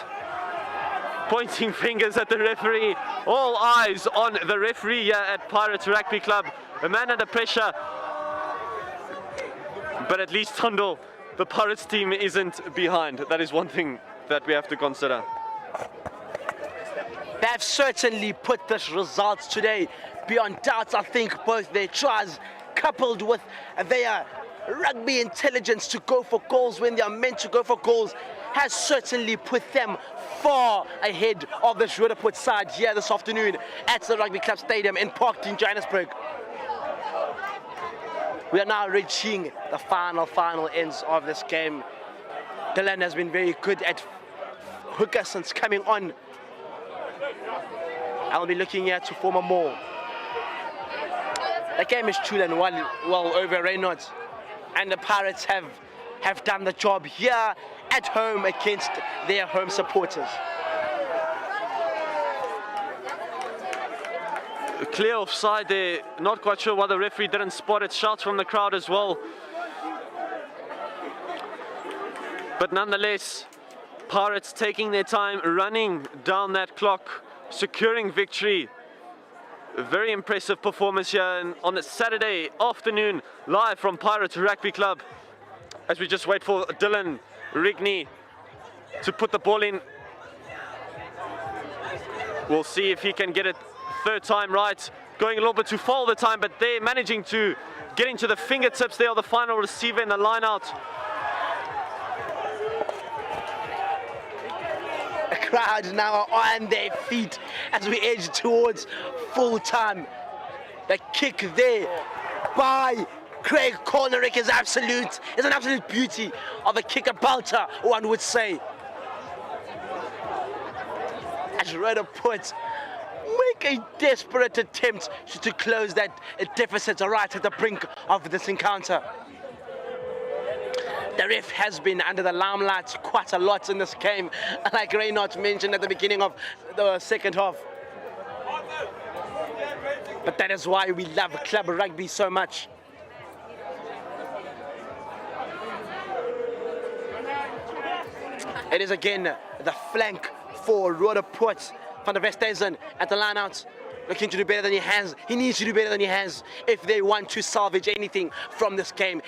Speaker 2: pointing fingers at the referee. All eyes on the referee here at Pirates Rugby Club. A man under pressure. But at least Thando, the Pirates team isn't behind. That is one thing that we have to consider.
Speaker 1: They have certainly put this results today beyond doubts. I think both their tries coupled with their rugby intelligence to go for goals when they are meant to go for goals has certainly put them far ahead of this Roodepoort side here this afternoon at the Rugby Club Stadium in Parkton, Johannesburg. We are now reaching the final ends of this game. Dylan has been very good at hooker since coming on. I'll be looking here to form a more. The game is 2-1 well over Reynolds, and the Pirates have done the job here at home against their home supporters.
Speaker 2: Clear offside there, not quite sure why the referee didn't spot it. Shouts from the crowd as well. But nonetheless, Pirates taking their time, running down that clock, securing victory. A very impressive performance here on a Saturday afternoon, live from Pirates Rugby Club. As we just wait for Dylan Rigney to put the ball in. We'll see if he can get it third time right. Going a little bit too far all the time, but they're managing to get into the fingertips there of the final receiver in the line out.
Speaker 1: The crowd now are on their feet as we edge towards full time. The kick there by Craig Cornerick is an absolute beauty of a kick, a belter, one would say. As Roodepoort make a desperate attempt to close that deficit right at the brink of this encounter. The ref has been under the limelight quite a lot in this game, like Reynolds mentioned at the beginning of the second half. But that is why we love club rugby so much. It is again the flank for Roodepoort. Van der Westhuizen at the line out, looking to do better than he has. He needs to do better than he has if they want to salvage anything from this game.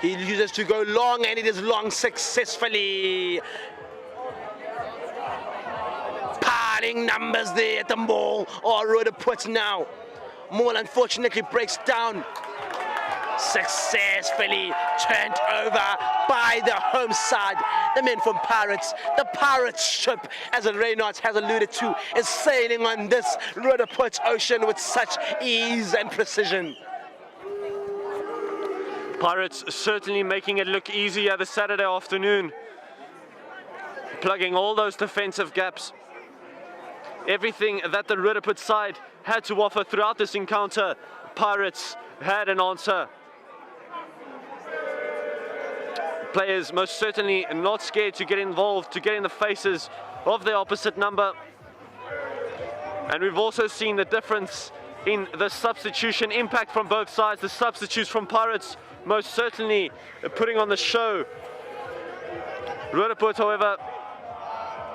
Speaker 1: He uses to go long, and it is long successfully. Piling numbers there at the Mall, or Roodepoort now. Mall unfortunately breaks down. Successfully turned over by the home side. The men from Pirates, the Pirates ship, as Reynolds has alluded to, is sailing on this Roodepoort ocean with such ease and precision.
Speaker 2: Pirates certainly making it look easier this Saturday afternoon. Plugging all those defensive gaps. Everything that the Roodepoort side had to offer throughout this encounter, Pirates had an answer. Players most certainly not scared to get involved, to get in the faces of the opposite number. And we've also seen the difference in the substitution impact from both sides. The substitutes from Pirates most certainly putting on the show. Roodepoort, however,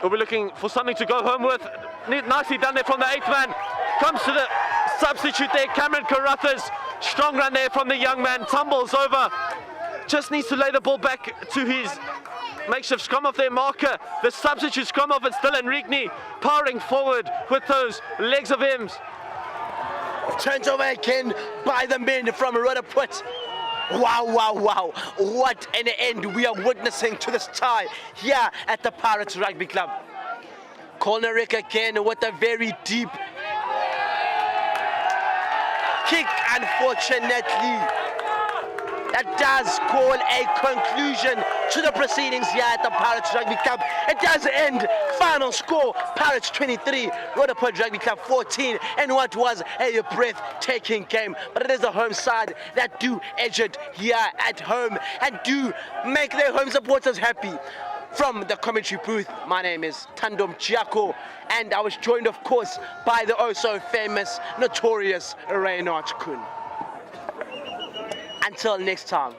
Speaker 2: will be looking for something to go home with. Nicely done there from the 8th man. Comes to the substitute there, Cameron Carruthers. Strong run there from the young man, tumbles over. Just needs to lay the ball back to his makeshift scrum off their marker. The substitute scrum off, it's Dylan Rigney powering forward with those legs of him.
Speaker 1: Turns over again by the men from Roodepoort. Wow, wow, wow. What an end we are witnessing to this tie here at the Pirates Rugby Club. Cornerick again with a very deep kick, unfortunately. That does call a conclusion to the proceedings here at the Pirates Rugby Club. It does end. Final score, Pirates 23, Roodepoort Rugby Club 14, and what was a breathtaking game. But it is the home side that do edge it here at home and do make their home supporters happy. From the commentary booth, my name is Tandom Chiako, and I was joined, of course, by the oh-so-famous, notorious Reynolds Kun. Until next time.